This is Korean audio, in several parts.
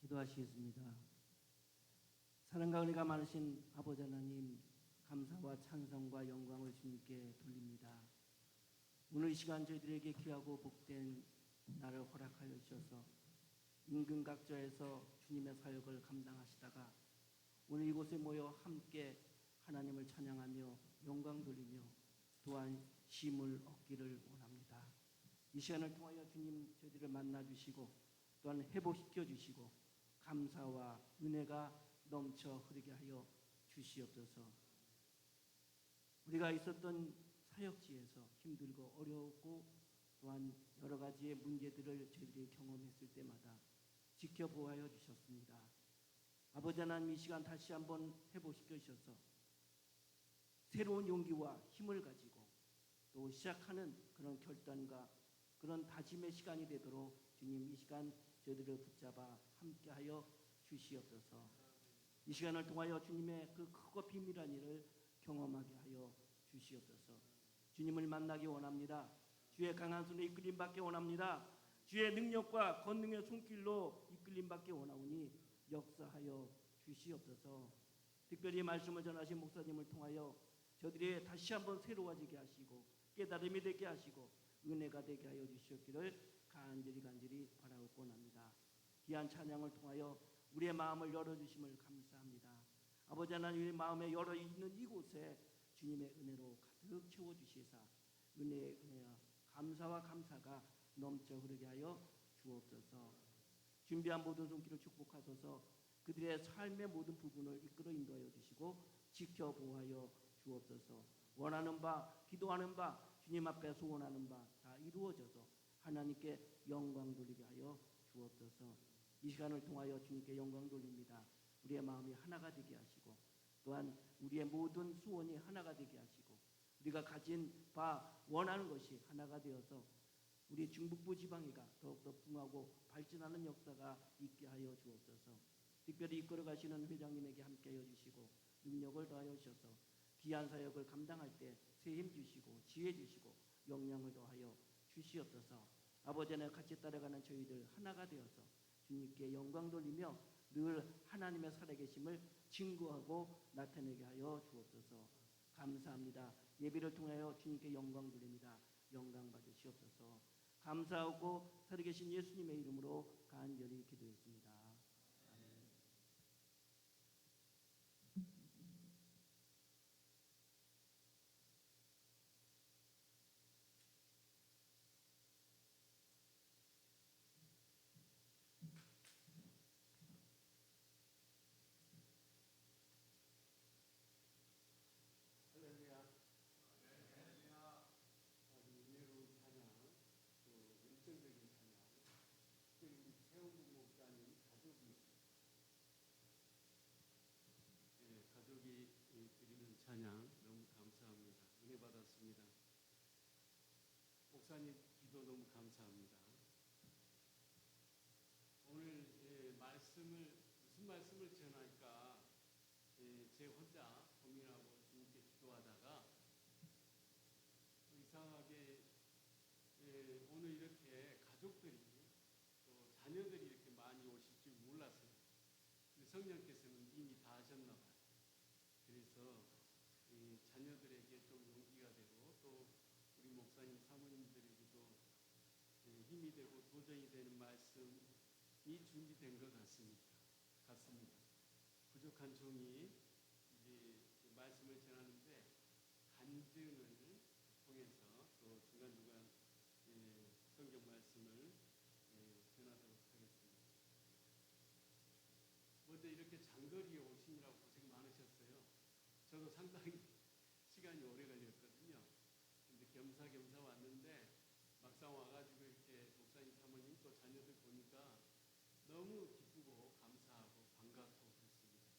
기도하시겠습니다. 사랑과 은혜가 많으신 아버지 하나님, 감사와 찬송과 영광을 주님께 돌립니다. 오늘 이 시간 저희들에게 귀하고 복된 날을 허락하여 주셔서 인근 각처에서 주님의 사역을 감당하시다가 오늘 이곳에 모여 함께 하나님을 찬양하며 영광 돌리며 또한 쉼을 얻기를 원합니다. 이 시간을 통하여 주님 저희들을 만나주시고 또한 회복시켜 주시고 감사와 은혜가 넘쳐 흐르게 하여 주시옵소서. 우리가 있었던 사역지에서 힘들고 어려웠고 또한 여러 가지의 문제들을 저희들이 경험했을 때마다 지켜보아여 주셨습니다. 아버지 하나님, 이 시간 다시 한번 회복시켜 주셔서 새로운 용기와 힘을 가지고 또 시작하는 그런 결단과 그런 다짐의 시간이 되도록 주님 이 시간 저희들을 붙잡아 함께하여 주시옵소서. 이 시간을 통하여 주님의 그 크고 비밀한 일을 경험하게 하여 주시옵소서. 주님을 만나기 원합니다. 주의 강한 손에 이끌림 받기 원합니다. 주의 능력과 권능의 손길로 이끌림 받기 원하오니 역사하여 주시옵소서. 특별히 말씀을 전하신 목사님을 통하여 저들이 다시 한번 새로워지게 하시고 깨달음이 되게 하시고 은혜가 되게 하여 주시옵기를 간절히 바라옵고 원합니다. 귀한 찬양을 통하여 우리의 마음을 열어주심을 감사합니다. 아버지 하나님의 마음에 열어있는 이곳에 주님의 은혜로 가득 채워주시사 은혜의 은혜와 감사와 감사가 넘쳐 흐르게 하여 주옵소서. 준비한 모든 손길을 축복하소서. 그들의 삶의 모든 부분을 이끌어 인도하여 주시고 지켜보하여 주옵소서. 원하는 바, 기도하는 바, 주님 앞에 소원하는 바 다 이루어져서 하나님께 영광 돌리게 하여 주옵소서. 이 시간을 통하여 주님께 영광 돌립니다. 우리의 마음이 하나가 되게 하시고 또한 우리의 모든 소원이 하나가 되게 하시고 우리가 가진 바 원하는 것이 하나가 되어서 우리 중북부 지방이가 더욱더 풍하고 발전하는 역사가 있게 하여 주옵소서. 특별히 이끌어 가시는 회장님에게 함께하여 주시고 능력을 더하여 주셔서 귀한 사역을 감당할 때 새 힘 주시고 지혜 주시고 역량을 더하여 주시옵소서. 아버지 하나님 같이 따라가는 저희들 하나가 되어서 주님께 영광 돌리며 늘 하나님의 살아계심을 증거하고 나타내게 하여 주옵소서. 감사합니다. 예배를 통하여 주님께 영광 돌립니다. 영광 받으시옵소서. 감사하고 살아계신 예수님의 이름으로 간절히 기도했습니다. 아멘. 할렐루야. 아주 은혜로운 찬양, 또 열정적인 찬양. 특히 최홍국 목사님 가족이 드리는 찬양 너무 감사합니다. 은혜 받았습니다. 목사님 기도 너무 감사합니다. 오늘 무슨 말씀을 전할까 제 혼자 고민하고 주님께 기도하다가 이상하게 오늘 이렇게 가족들이 또 자녀들이 이렇게 많이 오실 줄 몰랐어요. 성령께서는 이미 다 하셨나 봐요. 그래서 자녀들에게 좀 용기가 되고 또 우리 목사님 사모님들에게도 힘이 되고 도전이 되는 말씀이 준비된 것 같습니다. 부족한 종이 이제 말씀을 전하는데 간증을 통해서 또 중간중간 성경 말씀을 전하도록 하겠습니다. 먼저 이렇게 장거리에 오시느라고 고생 많으셨어요. 저도 상당히 시간이 오래 걸렸거든요. 근데 겸사겸사 왔는데 막상 와가지고 이렇게 목사님 사모님 또 자녀들 보니까 너무 기쁘고 감사하고 반갑고 그렇습니다.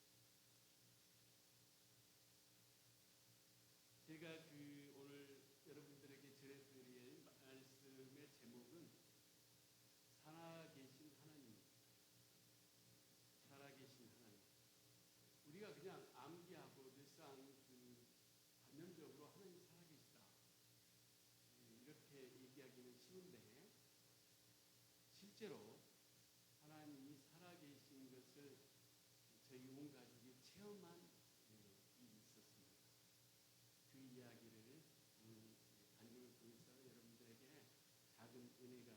제가 오늘 여러분들에게 전해드릴 말씀의 제목은 살아계신 하나님입니다. 살아계신 하나님. 우리가 그냥 암기하고 늘상 관념적으로 하나님 살아계시다 이렇게 얘기하기는 쉬운데 실제로 하나님이 살아계신 저희 온 가족이 체험한 일이 있었습니다. 그 이야기를 오늘 간증을 통해서 여러분들에게 작은 은혜가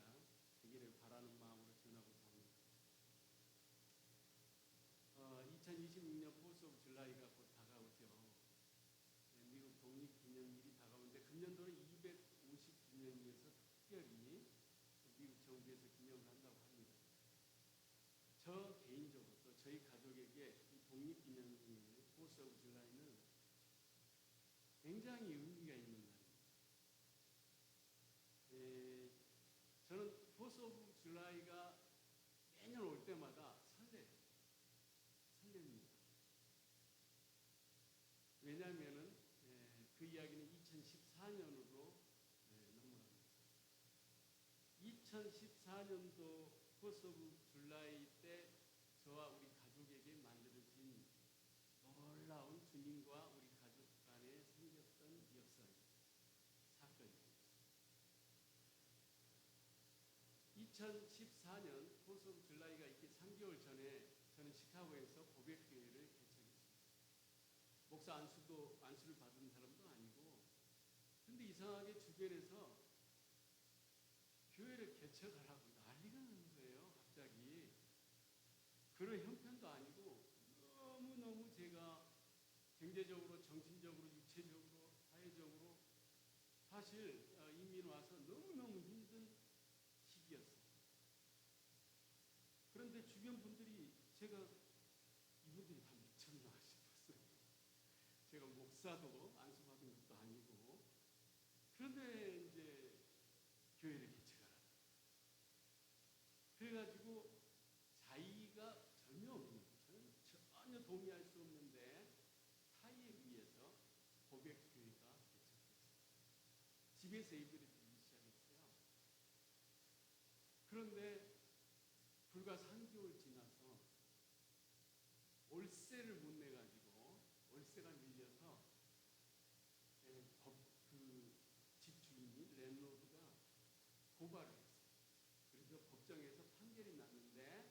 되기를 바라는 마음으로 전하고자 합니다. 2026년 4th of July가 곧 다가오죠. 미국 독립기념일이 다가오는데 금년도는 250주년이어서 특별히 미국 정부에서 기념을 한다고 합니다. 저 개인적으로 또 저희 가족에게 이 독립기념일 4th of July는 굉장히 의미가 있는 날입니다. 저는 4th of July가 매년 올 때마다 설렙니다. 왜냐하면은 그 이야기는 2014년으로 넘어갑니다. 2014년도 4th of July 때 저와 우리 가족에게 만들어진 놀라운 주님과 우리 가족 간에 생겼던 사건입니다. 2014년 4th of July가 있기 3개월 전에 저는 시카고에서 고백교회를 개척했습니다. 목사 안수를 받은 사람도 아니고, 근데 이상하게 주변에서 교회를 개척하라고 난리가 나는 거예요. 갑자기. 그런 형편도 아니고 너무너무 제가 경제적으로, 정신적으로, 육체적으로, 사회적으로 사실 이민 와서 너무너무 힘든 시기였어요. 그런데 주변 분들이 이분들이 다 미쳤나 싶었어요. 제가 목사도 안수받은 것도 아니고, 그런데 이제 교회를 개척하라. 그래가지고 자의가 전혀 없는, 저는 전혀 동의할 수 없는데 타의에 의해서 고백교회가 개척됐어요. 집에서 예배를 드리기 시작했어요. 그런데 불과 3개월 지나서 월세를 못 내가지고 월세가 밀려서 집주인이 랜로드가 고발을 했어요. 그래서 법정에서 판결이 났는데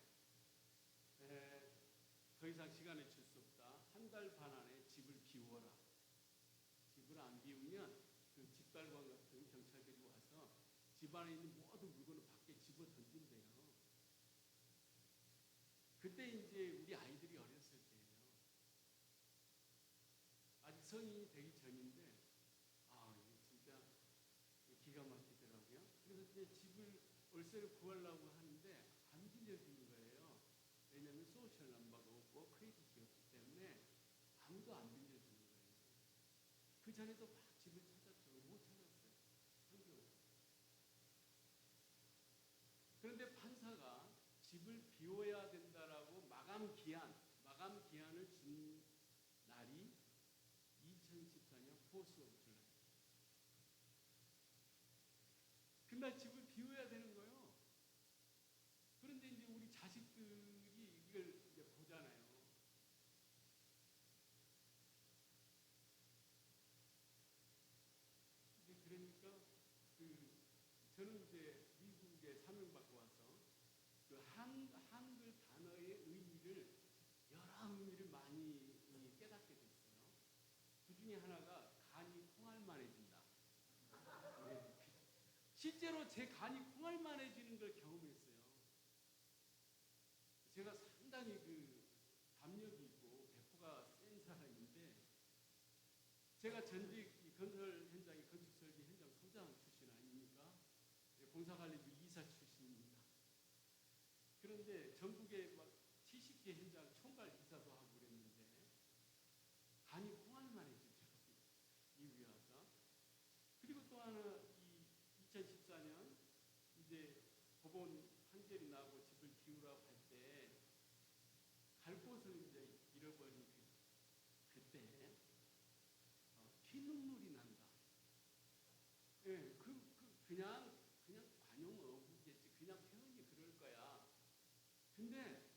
더 이상 시간을 줄 수 없다. 한 달 반 안에 집을 비워라. 집을 안 비우면 그 집달관 같은 경찰들이 와서 집 안에 있는 모든 물건을 밖에 집어 던진대요. 그때 이제 우리 아이들이 어렸을 때예요. 아직 성인이 되기 전인데, 이게 진짜 기가 막히더라고요. 그래서 이제 월세를 구하려고 하는데 안 빌려주는 거예요. 왜냐하면 소셜 넘버도 없고 크레딧이 없기 때문에 아무도 안 빌려주는 거예요. 그 전에도 막 집을 찾았죠. 못 찾았어요. 3개월. 그런데 판사가 집을 비워야 된다라고 마감 기한을 준 날이 2014년 4th of July. 그날 집을 비워야 되는 거예요. 그런데 이제 우리 자식들이 이걸 이제 보잖아요. 이제 그러니까 저는 이제 미국에 사명받고 와서 그 한글 단어의 의미를 여러 의미를 많이 깨닫게 됐어요. 그 중에 하나가 간이 콩알만해진다. 네. 실제로 제 간이 콩알만해지는 걸 경험했어요. 제가 상당히 담력이 있고 배포가 센 사람인데, 제가 전직 건설 현장의 건축 설계 현장 소장 출신 아닙니까? 공사관리부 이사 출신입니다. 그런데 전국에 막 70개 현장 총괄 이사도 하고 그랬는데 간이 콩알만해지더라고요. 미국에 와서. 그리고 또 하나 2014년 이제 법원 판결이 나고 집을 비우라고 할 때 갈 곳을 이제 잃어버린 그때 피눈물이 난다. 예, 그냥 관용 어구겠지. 그냥 표현이 그럴 거야. 근데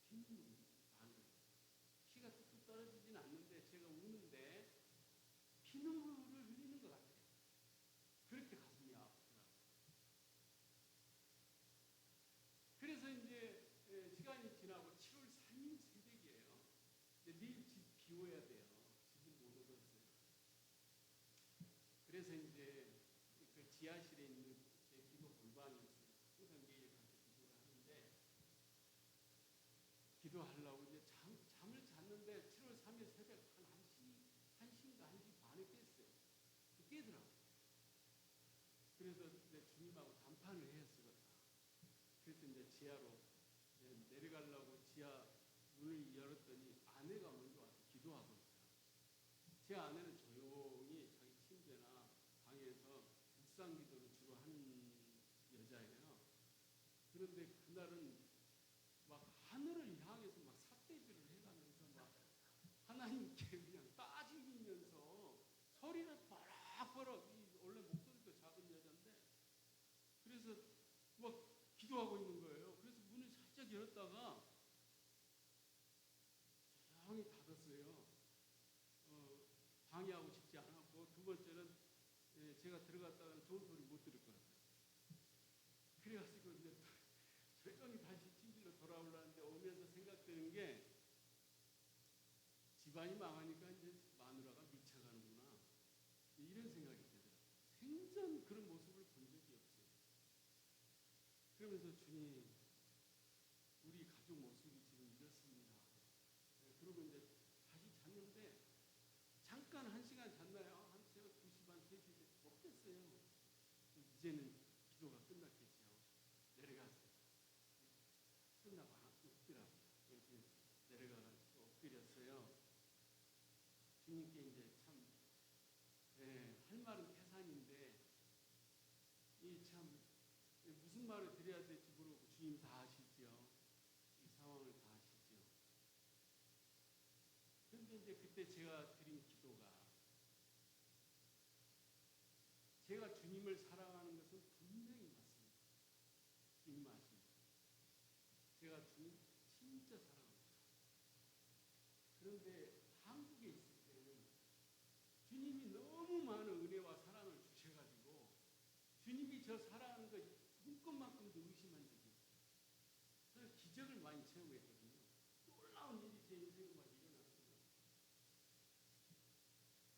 피눈물이 나는 거예요. 피가 뚝뚝 떨어지진 않는데 제가 우는데 피눈물을 흘리는 것 같아요. 그렇게 가슴이 아프더라고요. 그래서 이제 시간이 지나고 7월 3일 매일 집 비워야 돼요. 집을 못 얻었어요. 그래서 이제 그 지하실에 있는 제 기도 골방이 있어요. 항상 매일 가서 기도를 하는데 기도하려고 이제 잠을 잤는데 7월 3일 새벽 한 1시인가 1시 반에 깼어요. 깨더라고요. 그래서 이제 주님하고 담판을 했어요. 그래서 이제 지하로 내려가려고 지하 문을 열었더니 아내가 먼저 와서 기도하고 있어요. 제 아내는 조용히 자기 침대나 방에서 묵상 기도를 주로 하는 여자예요. 그런데 그날은 막 하늘을 향해서 막 삿대질을 해가면서 막 하나님께 그냥 따지면서 소리를 버럭버럭, 원래 목소리도 작은 여자인데 그래서 막 기도하고 있는 거예요. 그래서 문을 살짝 열었다가 조용히 닫았어요. 방해하고 싶지 않았고, 두 번째는 제가 들어갔다가는 좋은 소리 못 들을 거라고. 그래가지고 이제 조용히 다시 침실로 돌아오려는데 오면서 생각되는 게 집안이 망하니까 이제 마누라가 미쳐가는구나, 이런 생각이 들더라고요. 생전 그런 모습을 본 적이 없어요. 그러면서 주님, 우리 가족 모습이 지금 이렇습니다. 그러고 이제 다시 잤는데 잠깐 1시간 잤나요? 한 새벽 2시 반, 3시 때 못 깼어요. 이제는 기도가 끝났겠죠. 내려갔어요. 끝나고 엎드라고요. 이렇게 내려가서 엎드렸어요. 주님께 이제 참, 할 말은 태산인데, 이 참, 무슨 말을 드려야 될지 모르고 주님 다 아시죠. 이 상황을 다 아시죠. 그런데 이제 그때 제가 드린 기도가, 제가 주님을 사랑하는 것은 분명히 맞습니다. 주님 아십니다. 제가 주님 진짜 사랑합니다. 그런데 한국에 있을 때는 주님이 너무 많은 은혜와 사랑을 주셔가지고 주님이 저 사랑하는 거 꿈것만큼도 의심한 적이 없어요. 그래서 기적을 많이 체험했거든요. 놀라운 일이 제 인생에 막 일어났어요.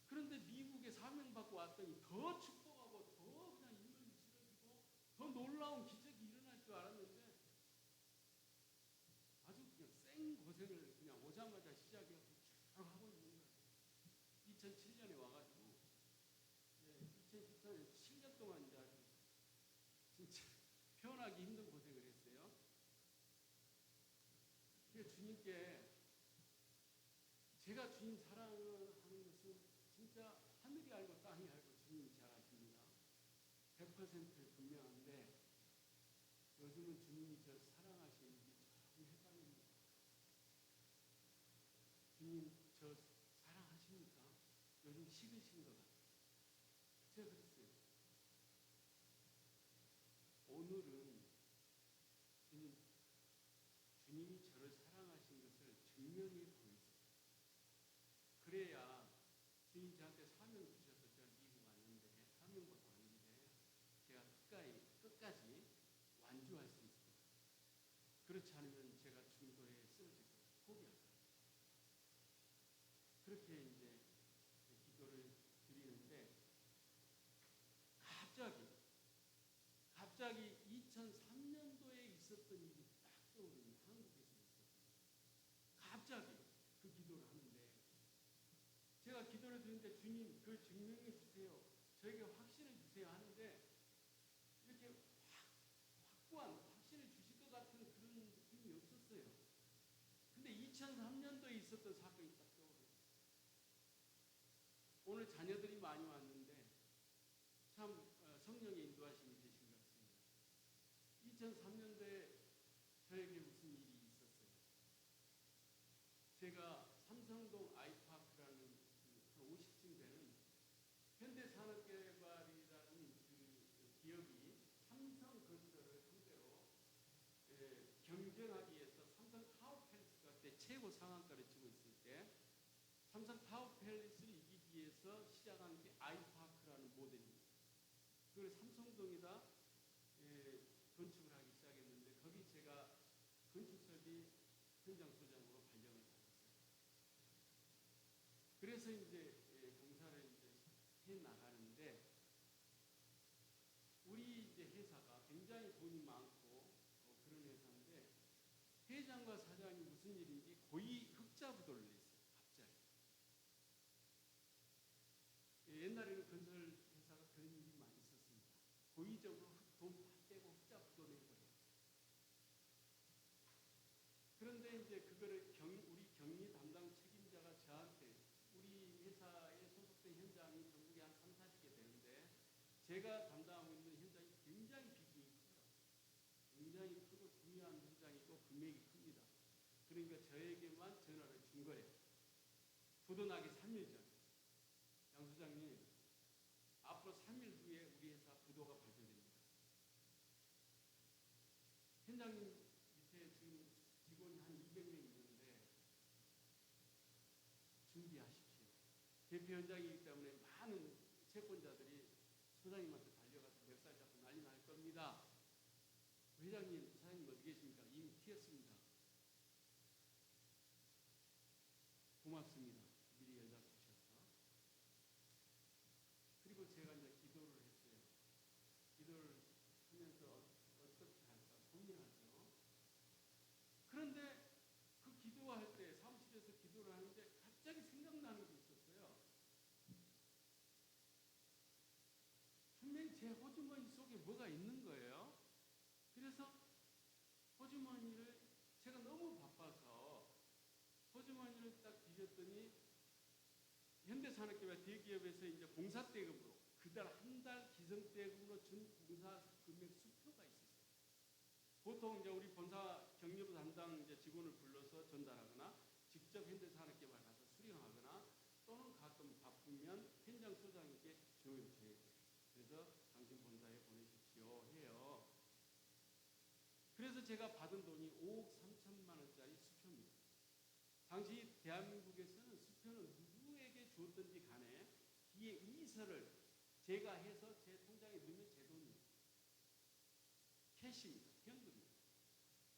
그런데 미국에 사명받고 왔더니 더 축복하고 더 그냥 인물이 지어지고 더 놀라운 기적이 일어날 줄 알았는데 아주 그냥 생 고생을 그냥 오자마자 시작해서 쭉 하고 있는 거예요. 2007년에 와가지고 2014년 7년 동안 이제 아주 진짜 표현하기 힘든 고생을 했어요. 그래서 주님께, 제가 주님 사랑하는 것은 진짜 하늘이 알고 땅이 알고 주님이 잘 아십니다. 100% 분명한데 요즘은 주님이 저 사랑하시는지 조금 헷갈립니다. 주님 저 사랑하십니까? 요즘 식으신 것 같아요. 제가 그랬어요. 오늘은 주님이 저를 사랑하신 것을 증명해 보이세요. 그래야 주님 저한테 사명 주셔서 제가 미국 왔는데, 사명 받고 왔는데 제가 끝까지 완주할 수 있을 것 같아요. 그렇지 않으면 제가 중도에 쓰러질 것 같아요. 포기할 것 같아요. 그렇게 이제 기도를 드리는데 갑자기 2003년도에 있었던 일이 딱 떠오르는, 한국에서 있었던 갑자기 그 기도를 하는데, 제가 기도를 드리는데 주님 그걸 증명해 주세요, 저에게 확신을 주세요 하는데 이렇게 확고한 확신을 주실 것 같은 그런 느낌이 없었어요. 근데 2003년도에 있었던 사건이 딱 떠오르요. 오늘 자녀들이 많이 왔는데 참 성령의 인도하심이 되신 것 같습니다. 2003년도에 저에게 무슨 일이 있었어요. 제가 삼성동 아이파크라는 한 50층 되는 현대산업개발이라는 그 기업이 삼성건설을 상대로 경쟁하기 위해서 삼성 타워팰리스가 그때 최고 상한가를 치고 있을 때 삼성 타워팰리스를 이기기 위해서 시작한 게 아이파크라는 모델입니다. 그걸 삼성동에다 건축을 하기 시작했는데 거기 제가 건축설비 현장 소장으로 발령을 받았어요. 그래서 이제 공사를 이제 해 나가는데 우리 이제 회사가 굉장히 돈이 많고 그런 회사인데 회장과 사장이 무슨 일인지 고의 흑자부도를 냈어요. 갑자기. 옛날에는 건설 회사가 그런 일이 많이 있었습니다. 고의적으로 돈 다 떼고 흑자부도 내버려요. 그런데 이제 그거를 우리 경리 담당 책임자가 저한테 우리 회사에 소속된 현장이 전국에 한 3, 40개 되는데 제가 담당하고 있는 현장이 굉장히 비중이 커요. 굉장히 크고 중요한 현장이고 금액이 큽니다. 그러니까 저에게만 전화를 준 거예요. 부도나기 3일 전. 양 소장님, 앞으로 3일 후에 우리 회사 부도가 발생됩니다. 현장님 밑에 지금 직원이 한 200명 있는데 준비하십시오. 대표 현장이기 때문에 많은 채권자들이 소장님한테 달려가서 멱살 잡고 난리 날 겁니다. 회장님, 사장님 어디 계십니까? 이미 튀었습니다. 고맙습니다. 미리 연락 주셔서. 그리고 제가 이제 기도를 했어요. 기도를 하면서 어떻게 할까 고민하죠. 그런데 그 기도할 때 사무실에서 기도를 하는데 갑자기 생각나는 게 있었어요. 분명히 제 호주머니 속에 뭐가 있는 거예요. 그래서 호주머니를 제가 너무 바빠서 호주머니를 딱 뒤졌더니 현대산업개발 대기업에서 이제 공사대금으로 그달 한 달 기성대금으로 준 공사 금액 수표가 있었어요. 보통 이제 우리 본사 경리부 담당 이제 직원을 불러서 전달하거나 직접 현대산업개발 가서 수령하거나 또는 가끔 바쁘면 현장 소장에게 줘요. 그래서 당신 본사에 보내십시오 해요. 그래서 제가 받은 돈이 5억 3천만 원짜리 수표입니다. 당시 대한민국에서는 수표는 누구에게 줬든지 간에 뒤에 이서를 제가 해서 제 통장에 넣으면 제 돈이에요. 캐시입니다. 현금입니다.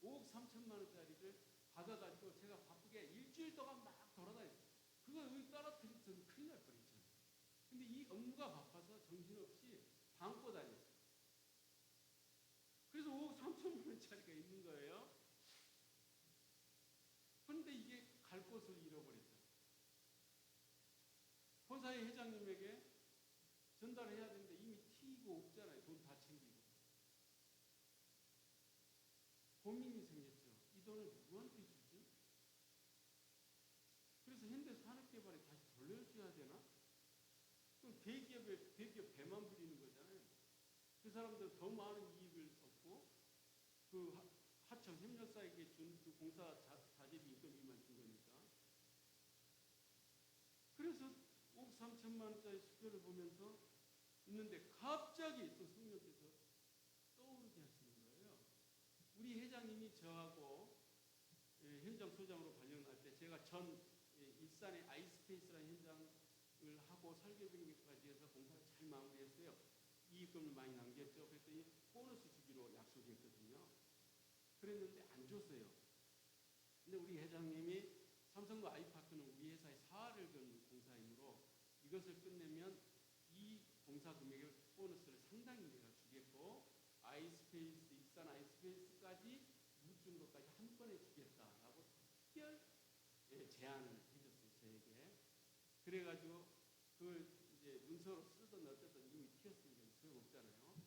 5억 3천만 원짜리를 받아가지고 제가 바쁘게 일주일 동안 막 돌아다녔어요. 그거 여기 떨어뜨렸으면 큰일 날 뻔했잖아요. 근데 이 업무가 바빠서 정신없이 담고 다녔어요. 그래서 5억 3천만 원짜리가 있는 거예요. 그런데 이게 갈 곳을 잃어버렸잖아요. 본사의 회장님에게 전달해야 되는데 이미 튀고 없잖아요. 돈 다 챙기고. 고민이 생겼죠. 이 돈을 누구한테 주지? 그래서 현대산업개발에 다시 돌려줘야 되나? 그럼 대기업 배만 부리는 거잖아요. 그 사람들 더 많은 이익을 얻고 그 하청 협력사에게 준 그 공사 자재비 인건비만 준 거니까. 그래서 5억 3천만 원짜리 수표를 보면서 있는데 갑자기 또 성령께서 떠오르게 하시는 거예요. 우리 회장님이 저하고 현장 소장으로 발령날 때 제가 전 일산의 아이스페이스라는 현장을 하고 설계변경까지 해서 공사를 잘 마무리했어요. 이익금을 많이 남겼죠. 그랬더니 보너스 주기로 약속했거든요. 그랬는데 안 줬어요. 근데 우리 회장님이 삼성도 아이파크는 우리 회사의 사활을 건 공사이므로 이것을 끝내면 이 공사 금액의 보너스를 상당히 내가 주겠고 아이스페이스, 일산 아이스페이스까지 묻준 것까지 한 번에 주겠다라고 특별 제안을 해줬어요. 저에게. 그래가지고 그 이제 문서로 쓰든 어쨌든 이미 튀었으니까 소용없잖아요.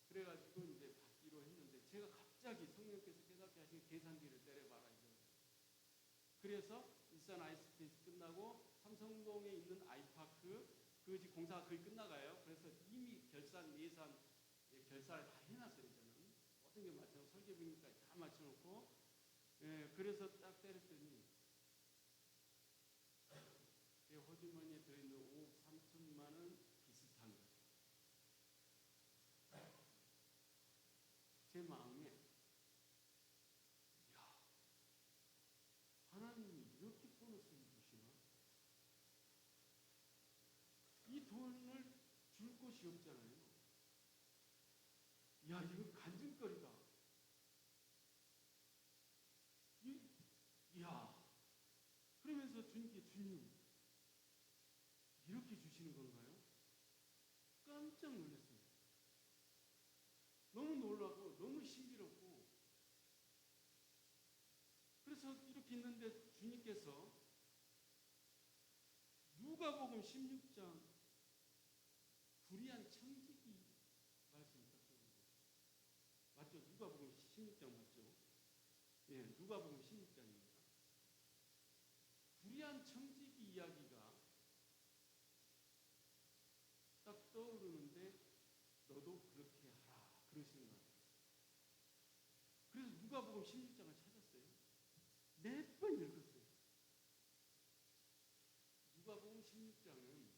그래가지고 이제 받기로 했는데 제가 갑자기 성령께서 깨닫게 하시니 계산기를 때려봐라 이거. 그래서 일산 아이스페이스 끝나고 삼성동에 있는 아이파크 그 공사가 거의 끝나가요. 그래서 이미 결산 예산 결산을 다 해놨어요. 저는 모든 게 맞춰서 설계비까지 다 맞춰놓고 그래서 딱 때렸더니 제 호주머니에 들어있는 5억 3천만 원 비슷한 거예요. 제 마음에 야 하나님이 이렇게 보너스를 주시나? 이 돈을 줄 곳이 없잖아요. 야 이거 간증거리다. 야 그러면서 주님께 주님 이렇게 주시는 건가요? 깜짝 놀랐어요. 너무 놀라고 너무 신비롭고 그래서 이렇게 있는데 주님께서 누가복음 16장 불의한 청지기 말씀하셨던 거죠. 맞죠? 누가복음 16장 맞죠? 예, 누가복음 16장입니다. 불의한 청지기 이야기가 딱 떠오르는데 너도 그렇게 하라 그러시는 거예요. 그래서 누가복음 16장을 찾았어요. 몇 번 읽었어요. 누가복음 16장은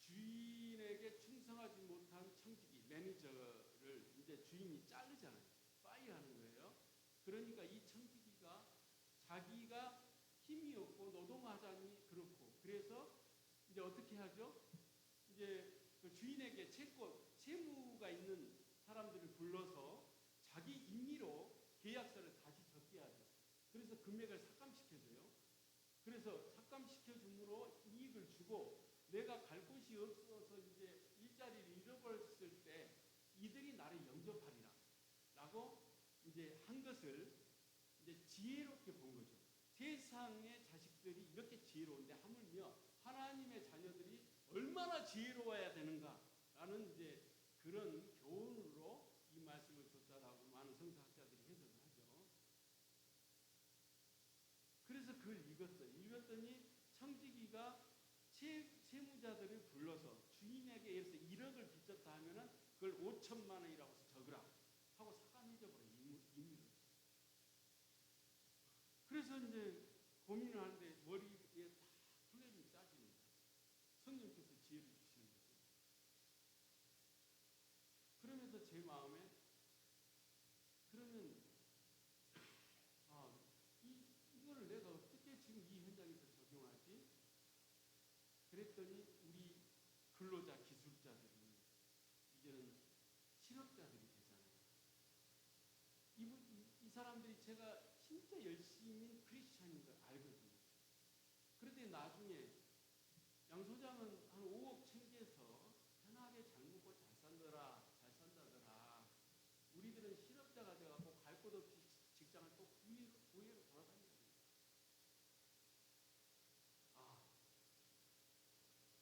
주인에게 충성하지 못한 청지기 매니저를 이제 주인이 자르잖아요. 파이어하는 거예요. 그러니까 이 청지기가 자기가 힘이 없고 노동하자니 그렇고 그래서 이제 어떻게 하죠? 이제 그 주인에게 채무가 있는 사람들을 불러서 자기 임의로 계약서를 다시 적게 하죠. 그래서 금액을 삭감시켜줘요. 그래서 삭감시켜줌으로 이익을 주고 내가 갈 곳이 없어서 이제 일자리를 잃어버렸을 때 이들이 나를 영접하리라 라고 이제 한 것을 이제 지혜롭게 본 거죠. 세상의 자식들이 이렇게 지혜로운데 하물며 하나님의 자녀들이 얼마나 지혜로워야 되는가라는 이제 그런 교훈으로 이 말씀을 줬다라고 많은 성서학자들이 해석을 하죠. 그래서 그걸 읽었어요. 읽었더니 청지기가 채무자들을 불러서 주인에게 예를 들어서 1억을 빚졌다 하면은 그걸 5천만 원이라고 해서 적으라 하고 삭감해줘버려요. 임의로. 그래서 이제 고민을 하는데 머리에 다 플랜이 짜집니다. 성령께서 지혜를 주시는 거죠. 그러면서 제 마음에 그러면 이거를 내가 어떻게 지금 이 현장에서 적용하지? 그랬더니 우리 근로자 기술자들이 이제는 실업자들이 되잖아요. 이 사람들이 제가 진짜 열심히 크리스찬인 걸 알거든요. 그런데 나중에 양 소장은 한 5억 챙겨서 편하게 잘 먹고 잘 산다더라. 우리들은 실업자가 돼갖고 갈 곳 없이 직장을 또 구해로 돌아다녀야 된다.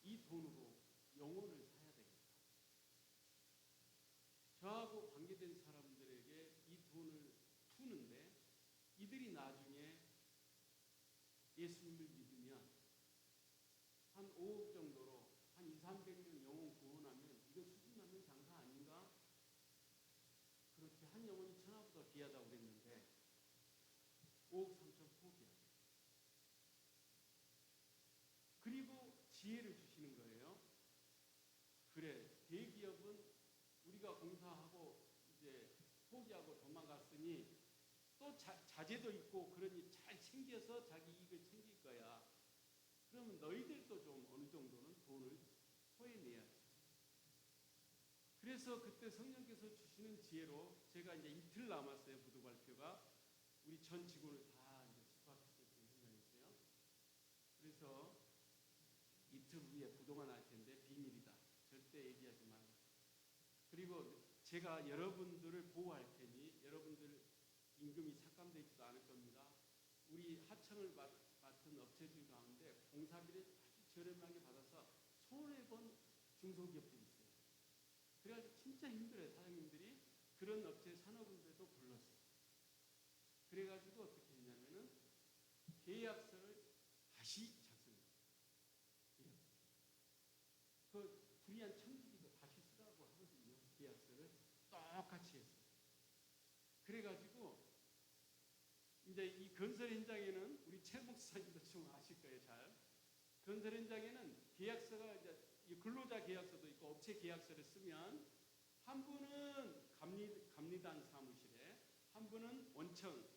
이 돈으로 영혼을 사야 되겠다. 저하고 관계된 사람들에게 이 돈을 푸는데 이들이 나중에 예수님을 믿으면 한 5억 정도로 한 2, 300명 영혼 구원하면 이거 수준 맞는 장사 아닌가? 그렇게 한 영혼이 천하보다 귀하다고 그랬는데 5억 3천 포기하죠. 그리고 지혜를 주시는 거예요. 그래, 대기업은 우리가 공사하고 이제 포기하고 도망갔으니 또 자재도 있고 그러니 잘 챙겨서 자기 이익을 챙길 거야. 그러면 너희들도 좀 어느 정도는 돈을 토해내야지. 그래서 그때 성령께서 주시는 지혜로 제가 이제 이틀 남았어요. 부도 발표가. 우리 전 직원을 다 이제 집합했을 때 현장이었어요. 그래서 이틀 후에 부도가 날 텐데 비밀이다. 절대 얘기하지 말라. 그리고 제가 여러분들을 보호할 테니 여러분들 임금이 삭감되지도 않을 겁니다. 우리 하청을 맡은 업체들 가운데 공사비를 아주 저렴하게 받아서 손해본 중소기업들이 있어요. 그래가지고 진짜 힘들어요. 사장님들이 그런 업체 산업은행도 불렀어요. 그래가지고 어떻게 했냐면은 계약서를 다시 작성했어요. 그 불의한 청지기도 다시 쓰라고 하거든요. 계약서를 똑같이 했어요. 그래가지고 이제 이 건설 현장에는 우리 최 목사님도 좀 아실 거예요. 잘 건설 현장에는 계약서가 이제 근로자 계약서도 있고 업체 계약서를 쓰면 한 분은 감리단 사무실에, 한 분은 원청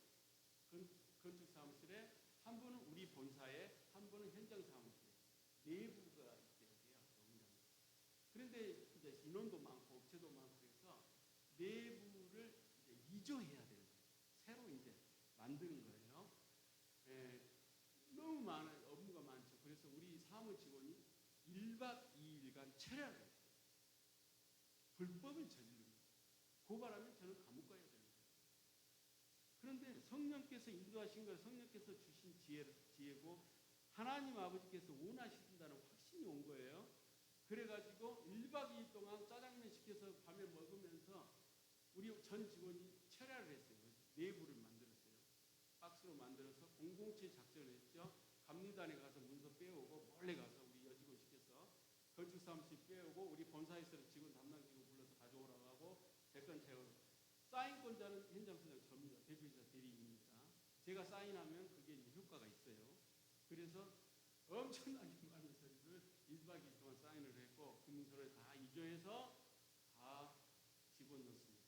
건축 사무실에, 한 분은 우리 본사에, 한 분은 현장 사무실에 내부가 있대요. 계약서. 그런데 이제 인원도 많고 업체도 많고 그래서 내부를 이제 이조해야 되는 거예요. 새로 이제 만드는 거예요. 너무 많은 업무가 많죠. 그래서 우리 사무 직원이 1박 2일간 체류를 했어요. 불법을 저지른 거예요. 고발하면 저는 감옥 가야 되는 거예요. 그런데 성령께서 인도하신 걸, 성령께서 주신 지혜고 하나님 아버지께서 원하신다는 확신이 온 거예요. 그래가지고 1박 2일 동안 짜장면 시켜서 밤에 먹으면서 우리 전 직원이 철야를 했어요. 내부를 만들었어요. 박스로 만들어서 007 작전을 했죠. 감리단에 가서 문서 빼오고 몰래 가서 우리 여직원 시켜서 건축사무실 빼오고 우리 본사에서 직원 담당 직원 불러서 가져오라고 하고 대권 채우고 사인권자는 현장소장 접니다. 대표이사 대리인이니까 제가 사인하면 그게 이제 효과가 있어요. 그래서 엄청나게 많은 서류를 1박 2일 동안 사인을 했고 그 문서를 다 이조해서 다 집어넣습니다.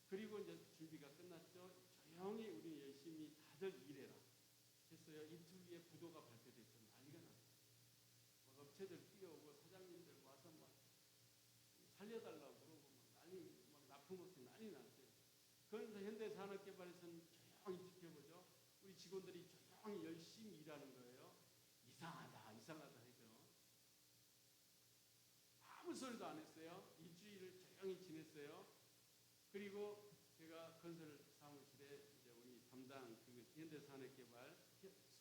그리고 이제 준비가 끝났죠. 조용히 우리 열심히 다들 일해라 했어요. 이틀 뒤에 부도가 발표돼서 난리가 났어요. 막 업체들 뛰어오고 사장님들 와서 막 살려달라고 그러고 막 난리, 막 납품업체 난리 났어요. 그러면서 현대산업개발에서는 조용히 지켜보죠. 우리 직원들이 조용히 열심히 일하는 거예요. 이상하다, 이상하다 해서 아무 소리도 안 했어요. 일주일을 조용히 지냈어요. 그리고 제가 건설 사무실에 이제 우리 담당 그 현대산업개발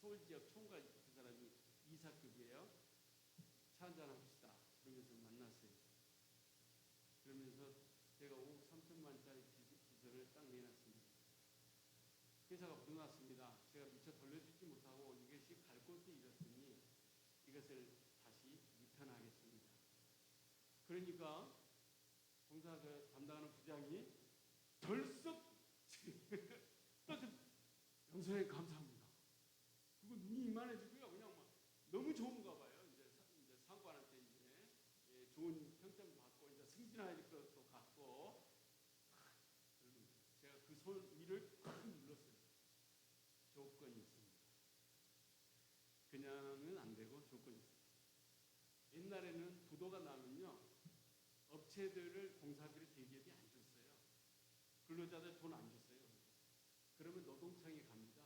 서울 지역 총괄 그 사람이 이사급이에요. 차 한잔 합시다. 그러면서 만났어요. 그러면서 제가 5억 3천만짜리 지서를 딱 내놨습니다. 회사가 부도났습니다. 제가 미처 돌려주지 못하고 이것이 갈 곳을 잃었으니 이것을 다시 리턴하겠습니다. 그러니까 공사 담당하는 부장이 덜썩 영선님 감사합니다. 그거 눈이 이만해지고요. 그냥 막 너무 좋은가 봐요. 이제 상관한테 이제 좋은 평점 받고 이제 승진할 것도 같고 제가 그 손 위를 탁 눌렀어요. 조건이 있습니다. 그냥은 안 되고 조건이 있습니다. 옛날에는 부도가 나면요. 업체들을 공사비를 대기업이 안 줬어요. 근로자들 돈 안 줬어요. 그러면 노동청에 갑니다.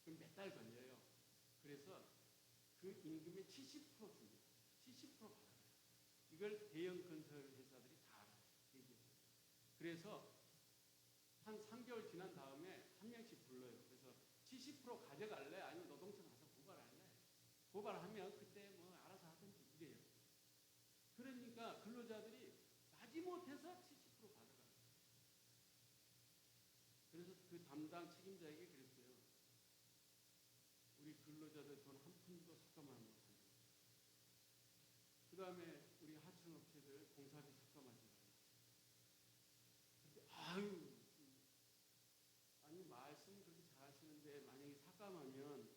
그럼 몇 달 걸려요. 그래서 그 임금의 70% 줍니다. 70% 받아요. 이걸 대형 건설 회사들이 다 알아요. 그래서 한 3개월 지난 다음에 한 명씩 불러요. 그래서 70% 가져갈래? 아니면 노동청 가서 고발할래? 고발하면 그때 뭐 알아서 하든지 이래요. 그러니까 근로자들이 마지못해서 70% 받아가요. 그래서 그 담당 책임자에게 그랬어요. 우리 근로자들 돈 한 푼도 삭감하지 못한다. 그 다음에 우리 하청업체들 공사비 삭감하지 말라. 근데 아니 말씀 그렇게 잘하시는데 만약에 삭감하면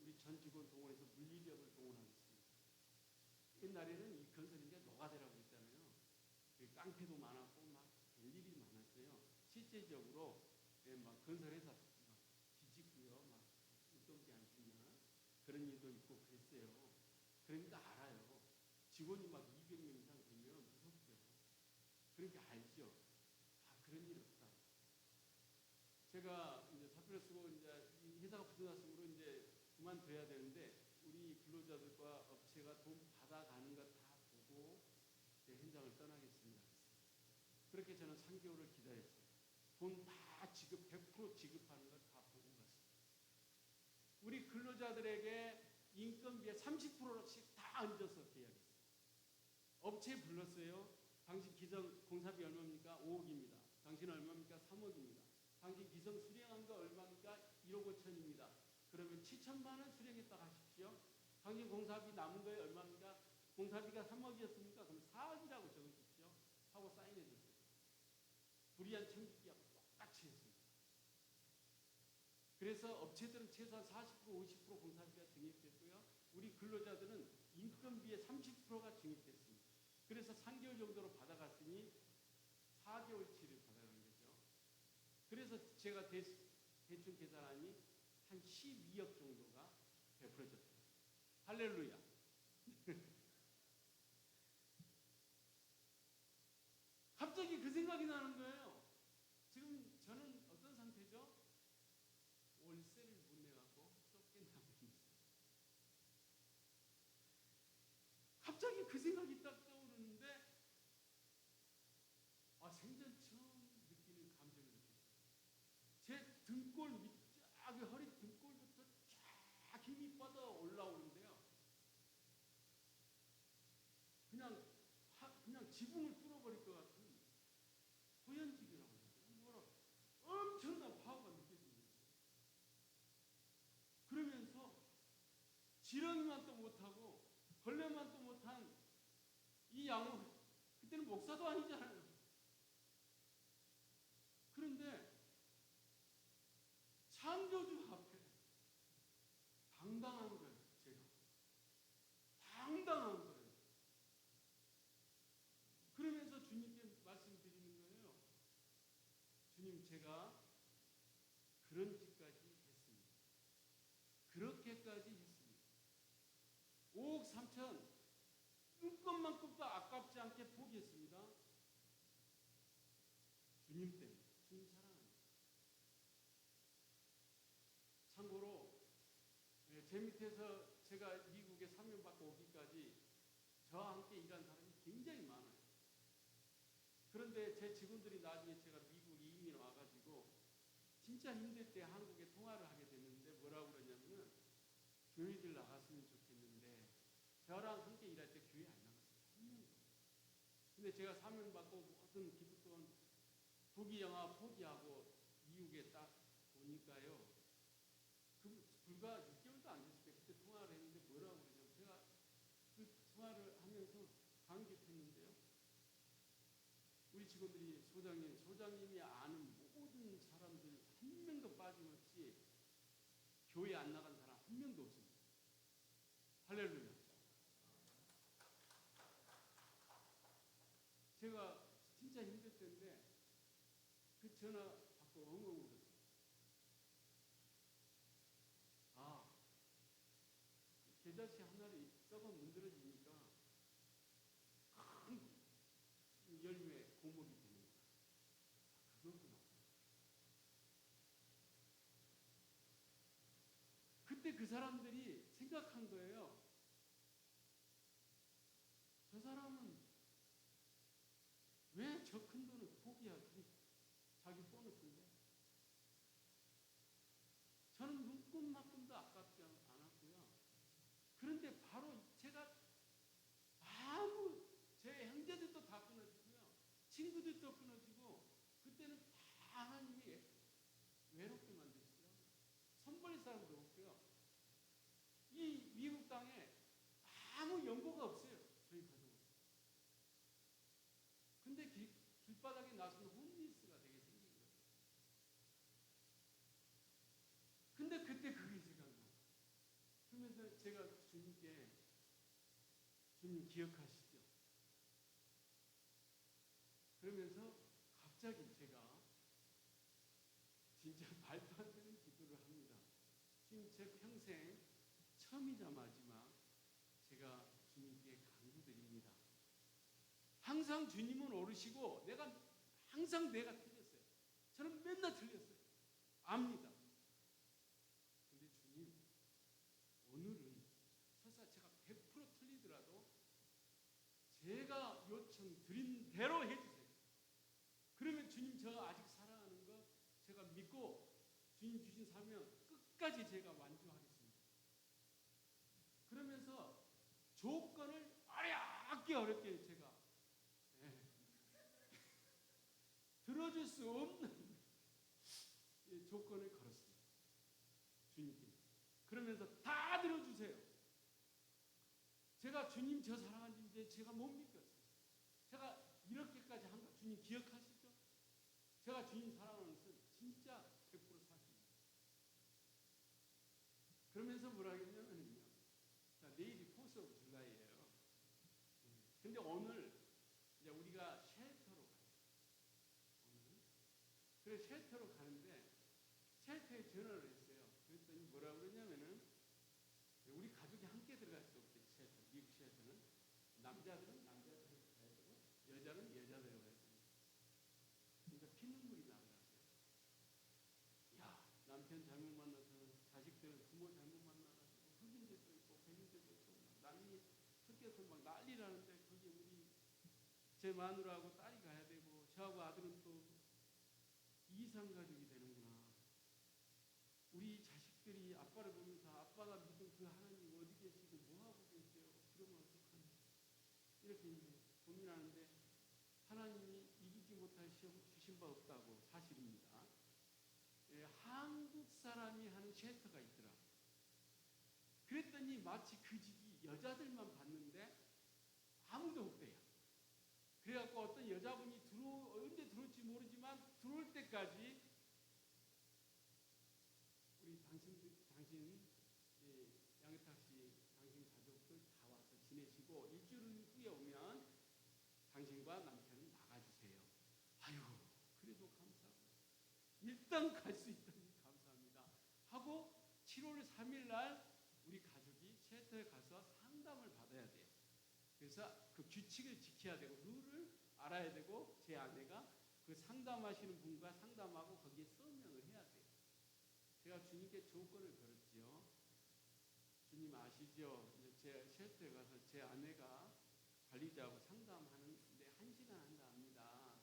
우리 전 직원 동원해서 물리력을 동원하겠습니다. 옛날에는 이 건설인가 노가다라고 했잖아요. 깡패도 많았고 막 별일이 많았어요. 실제적으로 막 건설회사 막 뒤집고요, 막 웃돈기 안 주면 그런 일도 있고 그랬어요. 그러니까 알아요. 직원이 막 200명 이상 되면 무섭죠. 그러니까 알죠. 그런 일 없다. 제가 이제 사표를 쓰고 이제 회사가 부도났으므로 이제 그만둬야 되는데 우리 근로자들과 업체가 돈 받아가는 것 다 보고 제 현장을 떠나겠습니다. 그렇게 저는 3개월을 기다렸어요. 돈 다 지급, 100% 지급하는 걸 다 보고 갔어요. 우리 근로자들에게 인건비의 30%씩 다 얹어서 계약했어요. 업체 불렀어요. 당신 기성 공사비 얼마입니까? 5억입니다. 당신 얼마입니까? 3억입니다. 당신 기성 수령한 거 얼마입니까? 1억 5천입니다. 그러면 7천만 원 수령했다 하십시오. 당신 공사비 남은 거에 얼마입니까? 공사비가 3억이었습니까? 그럼 4억이라고 적으십시오. 하고 사인해 줬어요. 불이한 청지기하고 똑같이 했습니다. 그래서 업체들은 최소한 40%, 50% 공사비가 증액됐고요. 우리 근로자들은 인건비의 30%가 증액됐습니다. 그래서 3개월 정도로 받아갔으니 4개월치를 받아간 거죠. 그래서 제가 대충 계산하니 한 12억 정도가 베풀어졌어요. 할렐루야. 갑자기 그 생각이 나는 거예요. 지금 저는 어떤 상태죠? 그 생각이 딱 떠오르는데 생전 처음 느끼는 감정을 느꼈어요. 제 등골 밑쫙 허리 등골부터 쫙 힘이 뻗어 올라오는데요. 그냥 지붕을 뚫어버릴 것 같은 호연직이라고 해야 되나? 뭐라 엄청난 파워가 느껴지는 거예요. 그러면서 지렁이만 또 못하고 걸레만 또 못한 이 양은 그때는 목사도 아니잖아요. 그런데 창조주 앞에 당당한 거예요. 제가 당당한 거예요. 그러면서 주님께 말씀드리는 거예요. 주님, 제가 그런 짓까지 했습니다. 그렇게까지 했습니다. 5억 3천 눈것만큼도 아깝지 않게 포기했습니다. 주님 때문에, 주님 사랑합니다. 참고로 제 밑에서 제가 미국에 3년 받고 오기까지 저와 함께 일한 사람이 굉장히 많아요. 그런데 제 직원들이 나중에 제가 미국 이민 와가지고 진짜 힘들 때 한국에 통화를 하게 됐는데 뭐라고 그러냐면은 교회들 나갔으면 좋겠는데 저랑 함께 일할 때 교회 안 나갔어요. 한 명도. 근데 제가 3년 받고 모든 기득권 부귀 영화 포기하고 미국에 딱 오니까요. 불과 6개월도 안 됐을 때 그때 통화를 했는데 뭐라고 그러냐면 제가 그 통화를 하면서 감격했는데요. 우리 직원들이 소장님이 아는 모든 사람들 한 명도 빠짐없이 교회 안 나간 사람 한 명도 없습니다. 할렐루야. 제가 진짜 힘들 때인데 그 전화 받고 엉엉 울었어요. 계좌시 하나를 썩어 문드러지니까 큰 열매 고목이 되는 거야. 그거구나. 그때 그 사람들이 생각한 거예요. 저 사람은 왜 저 큰 돈을 포기하지? 자기 보너스인데. 저는 눈꽃만큼도 아깝지 않았고요. 그런데 바로 제가 제 형제들도 다 끊어지고요. 친구들도 끊어지고 그때는 다 하나님이 외롭게 만드시더라고요. 손벌릴 사람도 없고요. 이 미국 땅에 아무 연고가 없어요. 저희 가족은. 근데 길바닥에 나서는 홈리스가 되게 생긴 거예요. 근데 그때 그게 생각나요. 그러면서 제가 주님께 주님 기억하시죠? 그러면서 갑자기 제가 진짜 말도 안 되는 기도를 합니다. 주님, 제 평생 처음이자 마지막 제가 주님께 간구드립니다. 항상 주님은 오르시고 항상 내가 틀렸어요. 저는 맨날 틀렸어요. 압니다. 근데 주님, 오늘은 설사 제가 100% 틀리더라도 제가 요청 드린 대로 해주세요. 그러면 주님, 저 아직 사랑하는 거 제가 믿고 주님 주신 사명 끝까지 제가 완주하겠습니다. 그러면서 조건을 어렵게 제가 들어줄 수 없는 조건을 걸었습니다. 주님께. 그러면서 다 들어주세요. 제가 주님 저 사랑하는데 제가 못 믿겠어요. 제가 이렇게까지 한 거 주님 기억하시죠? 제가 주님 사랑하는 것은 진짜 100% 사실입니다. 그러면서 뭐라 했냐면요. 자, 내일이 포스 오브 줄라이예요. 근데 오늘 이제 우리가 쉘터로 가요. 오늘. 그래서 쉘터로 가는데 쉘터에 전화를 했어요. 그랬더니 뭐라 그러냐면은 우리 가족이 함께 들어갈 수 없대. 쉘터. 미국 쉘터는 남자들은 남자대로 가야 되고 여자는 여자대로 가야 됩니다. 그러니까 피눈물이 나더라고요. 야, 남편 잘못 만나서 자식들 부모 잘못 만나가지고 흑인들도 있고 백인들도 있고 난리 섞여서 막 난리 나는데 거기 우리 제 마누라하고 딸이 가야 되고 저하고 아들은 또 이상 가족이 되는구나. 우리 자식들이 아빠를 보면서 아빠가 믿은 그 하나님 어디 계시고 뭐 하고 계세요? 그러면 어떡하나? 이렇게 이제 고민하는데 하나님이 이기지 못할 시험을 주신 바 없다고 사실입니다. 예, 한국 사람이 하는 쉘터가 있더라. 그랬더니 마치 그 집이 여자들만 봤는데 아무도 없대요. 그래갖고 어떤 여자분이 언제 들어올지 모르지만 들어올 때까지 우리 당신 예, 양혜탁 씨, 당신 가족들 다 와서 지내시고 일주일 후에 오면 당신과 남편은 나가주세요. 아유, 그래도 감사하고 일단 갈 수 있다니 감사합니다. 하고 7월 3일 날 우리 가족이 쉘터에 가서 상담을 받아야 돼요. 그래서 그 규칙을 지켜야 되고 룰을 알아야 되고 제 아내가 그 상담하시는 분과 상담하고 거기에 서명을 해야 돼요. 제가 주님께 조건을 걸었지요. 주님 아시죠? 제 쉘터에 가서 제 아내가 관리자하고 상담하는데 1시간 한다 합니다.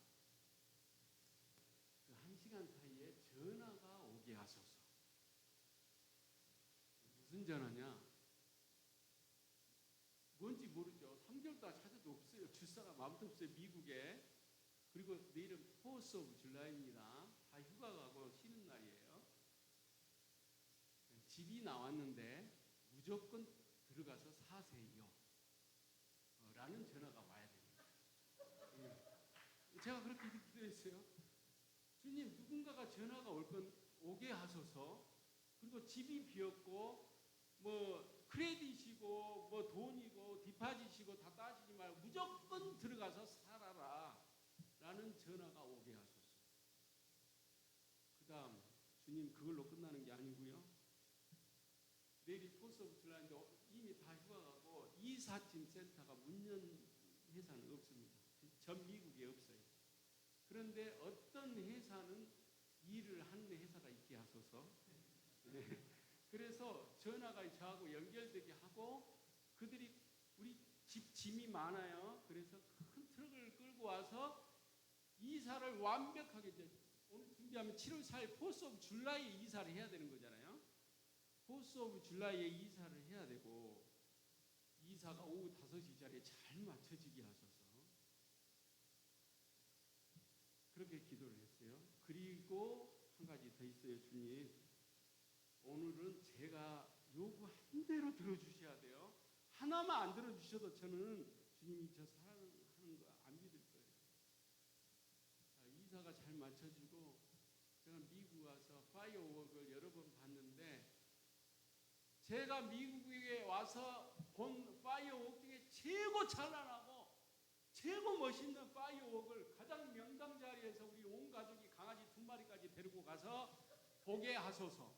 그 1시간 사이에 전화가 오게 하소서. 무슨 전화냐? 뭔지 모르죠. 3개월 동안 찾아도 없어요. 줄 사람 아무도 없어요. 미국에. 그리고 내일은 4th of July입니다. 다 휴가 가고 쉬는 날이에요. 집이 나왔는데 무조건 들어가서 사세요. 라는 전화가 와야 됩니다. 제가 그렇게 기도했어요. 주님, 누군가가 전화가 오게 하소서. 그리고 집이 비었고 뭐 크레딧이고 뭐 돈이고 디파짓이고 다 따지지 말고 무조건 들어가서 살아라 라는 전화가 오게 하소서. 그 다음 주님 그걸로 끝나는 게 아니고요. 내일이 포스 오브 줄라인데 이미 다 휴가 가고 이삿짐 센터가 문 연 회사는 없습니다. 전 미국에 없어요. 그런데 어떤 회사는 일을 하는 회사가 있게 하소서. 네. 그래서 전화가 저하고 연결되게 하고 그들이 우리 집 짐이 많아요. 그래서 큰 트럭을 끌고 와서 이사를 완벽하게 이제 오늘 준비하면 7월 4일 포스 오브 줄라이에 이사를 해야 되는 거잖아요. 포스 오브 줄라이에 이사를 해야 되고 이사가 오후 5시 자리에 잘 맞춰지게 하소서. 그렇게 기도를 했어요. 그리고 한 가지 더 있어요. 주님, 오늘은 제가 요구한 대로 들어주셔야 돼요. 하나만 안 들어주셔도 저는 주님이 저 사랑하는 거 안 믿을 거예요. 이사가 잘 맞춰지고 제가 미국 와서 파이어웍을 여러 번 봤는데 제가 미국에 와서 본 파이어웍 중에 최고 찬란하고 최고 멋있는 파이어웍을 가장 명당 자리에서 우리 온 가족이 강아지 2마리까지 데리고 가서 보게 하소서.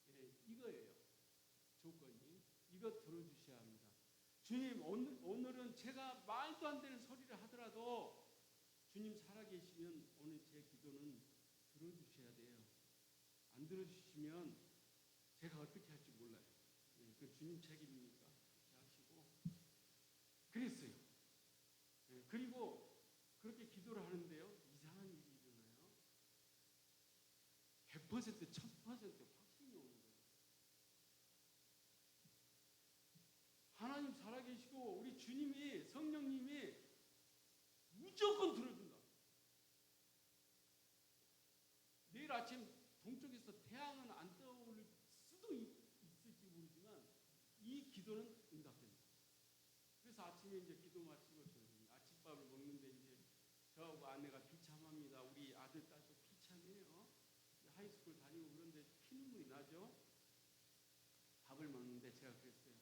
예, 이거예요. 조건이. 이거 들어주셔야 합니다. 주님, 오늘은 제가 말도 안 되는 소리를 하더라도 주님 살아계시면 오늘 제 기도는 들어주셔야 돼요. 안 들어주시면 제가 어떻게 할지 몰라요. 예, 그 주님 책임이니까 그렇게 하시고 그랬어요. 예, 그리고 그렇게 기도를 하는데요. 이상한 일이 일어나요. 100% 1000% 확신이 오는 거예요. 하나님 살아계시고 우리 주님이 성령님이 무조건 들어준다. 내일 아침 동쪽에서 태양은 안 떠오를 수도 있을지 모르지만 이 기도는 응답됩니다. 그래서 아침에 이제 기도 마치고 저는 아침밥을 먹는데 이제 저하고 아내가 비참합니다. 우리 아들 딸도 비참해요. 하이스쿨 다니고 그런데 피눈물이 나죠. 밥을 먹는데 제가 그랬어요.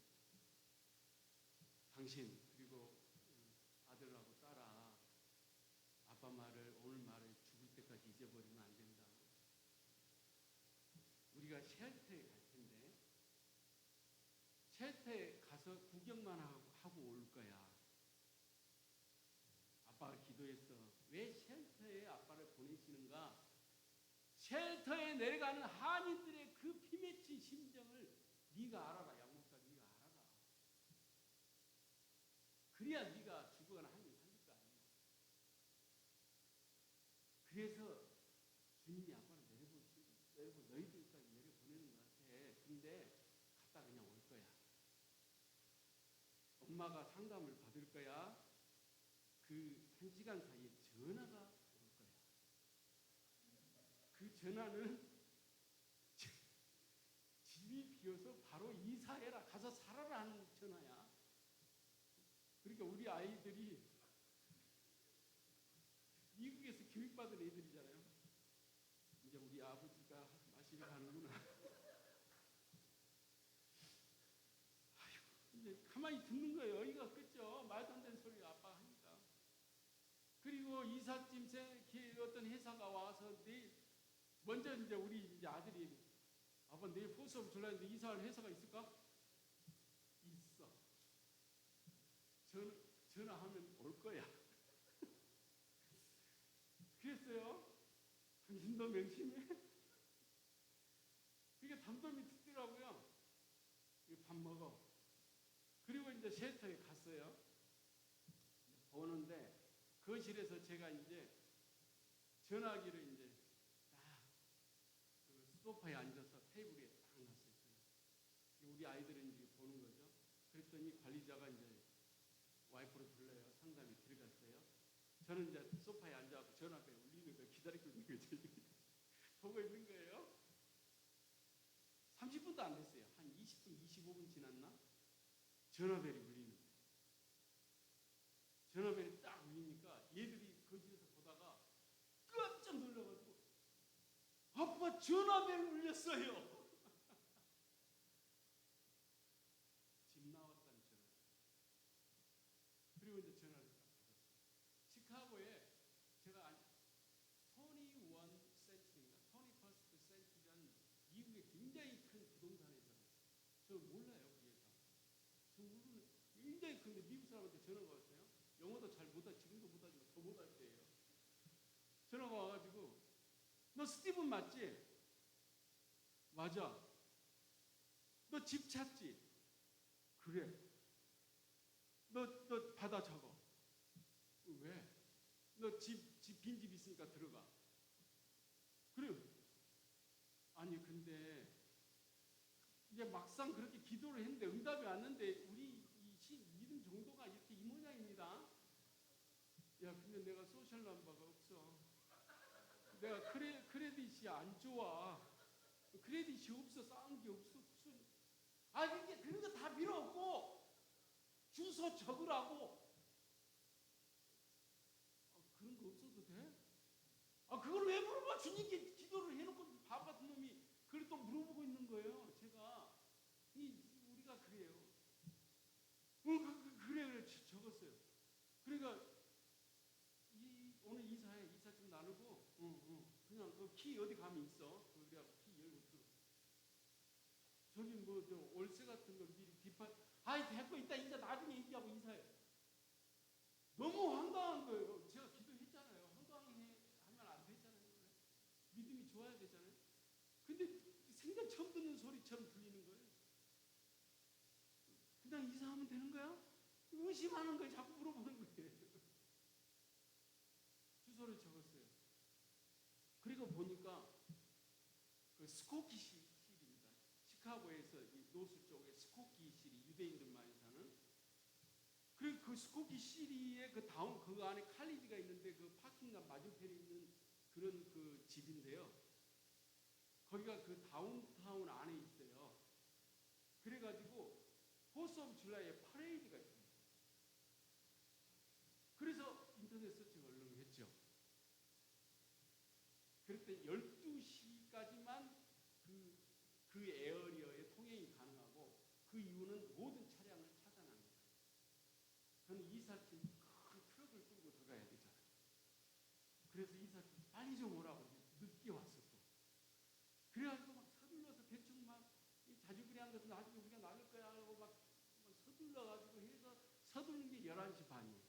당신 그리고 아들하고 딸아, 아빠 말을 오늘 말을 죽을 때까지 잊어버리면 안 된다. 우리가 쉘터에 갈 텐데 쉘터에 가서 구경만 하고 올 거야. 아빠가 기도했어. 왜 쉘터에 아빠를 보내시는가? 쉘터에 내려가는 한인들의 그 피맺힌 심정을 네가 알아라. 양목사 네가 알아라. 그래야 네가 죽거나 하면 살릴 거 아니야. 그래서 주님이 아빠는 내려고 너희들까지 내려보내는 것 같아. 근데 갔다 그냥 올 거야. 엄마가 상담을 받을 거야. 그 1시간 사이에 전화가 올 거야. 그 전화는 집이 비어서 바로 이사해라, 가서 살아라 하는 전화야. 그러니까 우리 아이들이 미국에서 교육받은 애들이잖아요. 이제 우리 아버지가 마시러 가는구나. 아이고, 이제 가만히 듣는 거예요. 어이가 없겠죠. 말도 안 되는 소리 아빠가 하니까. 그리고 이삿짐 어떤 회사가 와서 먼저 이제 우리 이제 아들이 아빠 내일 포스업 줄라 했는데 이사할 회사가 있을까? 있어. 전화하면 올 거야. 그랬어요. 당신도 명심해. 그게 담담히 듣더라고요. 밥 먹어. 그리고 이제 쉘터에 갔어요. 보는데 거실에서 제가 이제 전화기를 이제 딱그 소파에 앉아서 테이블 위에 딱 놨어요. 우리 아이들은 이제 보는 거죠. 그랬더니 관리자가 이제 와이프를 불러요. 상담이 들어갔어요. 저는 이제 소파에 앉아서 전화벨 울리는 거 기다리고 있는 거죠. 보고 있는 거예요. 30분도 안 됐어요. 한 20분, 25분 지났나? 전화벨이 울리는 거예요. 전화벨이 딱 울리니까 얘들이 거실에서 보다가 깜짝 놀라가지고 아빠 전화벨 울렸어요. 집 나왔다는 전화. 그리고 이제 전화를 딱 받았어요. 시카고에 제가 21센트인가 21%라는 미국의 굉장히 큰 부동산 회사가 있어요. 저 몰라요 그 회사. 저 모르는 굉장히 큰데 미국 사람한테 전화가 왔어요. 영어도 잘 못하, 지금도 못하지만 더 못할 때예요. 전화가 와가지고 너 스티븐 맞지? 맞아. 너 집 찾지? 그래. 너 받아 적어. 왜? 너 빈집 있으니까 들어가. 그래. 아니 근데 이제 막상 그렇게 기도를 했는데 응답이 왔는데 우리 믿음 정도가 이렇게 이 모양입니다. 야 근데 내가 소셜 넘버가 없어. 내가 크레딧이 안 좋아. 크레딧이 없어. 쌓은 게 없어. 이게 그런 거 다 필요 없고 주소 적으라고. 그런 거 없어도 돼? 그걸 왜 물어봐? 주님께 기도를 해놓고 밥 같은 놈이 그걸 또 물어보고 있는 거예요. 제가 우리가 그래요. 그래 적었어요. 그러니까 오늘 이사 좀 나누고 그냥 그 키 어디 가면 있어. 그래갖고 키 열고 들어. 저기 뭐 저 월세 같은 거 미리 됐고 이따 이제 나중에 얘기하고 인사해. 너무 황당한 거예요. 제가 기도했잖아요. 황당하면 안 되잖아요. 믿음이 좋아야 되잖아요. 근데 생전 처음 듣는 소리처럼 들리는 거예요. 그냥 이사하면 되는 거야? 의심하는 거예요. 자꾸 물어보는 거예요. 주소를 적었어요. 그리고 보니까 그 스코키 실입니다. 시카고에서 이 노스 쪽에 스코키 실이 유대인들 많이 사는. 그리고 그 스코키 시리의 그 안에 칼리지가 있는데 그 파킹lot 맞은편에 있는 그런 그 집인데요. 거기가 그 다운타운 안에 있어요. 그래가지고 포스 오브 줄라이에 파레이드가 있습니다. 그래서 인터넷 서칭 얼른 했죠. 그랬더니 12시까지만 그 에어리어에 통행이 가능하고 그 이유는 모든 차량을 차단하는 거예요. 저는 이삿짐 큰 트럭을 끌고 들어가야 되잖아요. 그래서 이삿짐 빨리 좀 오라고 늦게 왔어 또. 그래가지고 막 서둘러서 대충 막 자주그리한 것은 나중에 우리가 나눌 거야 하고 막 서둘러가지고 해서 서두르는 게 11시 반이에요.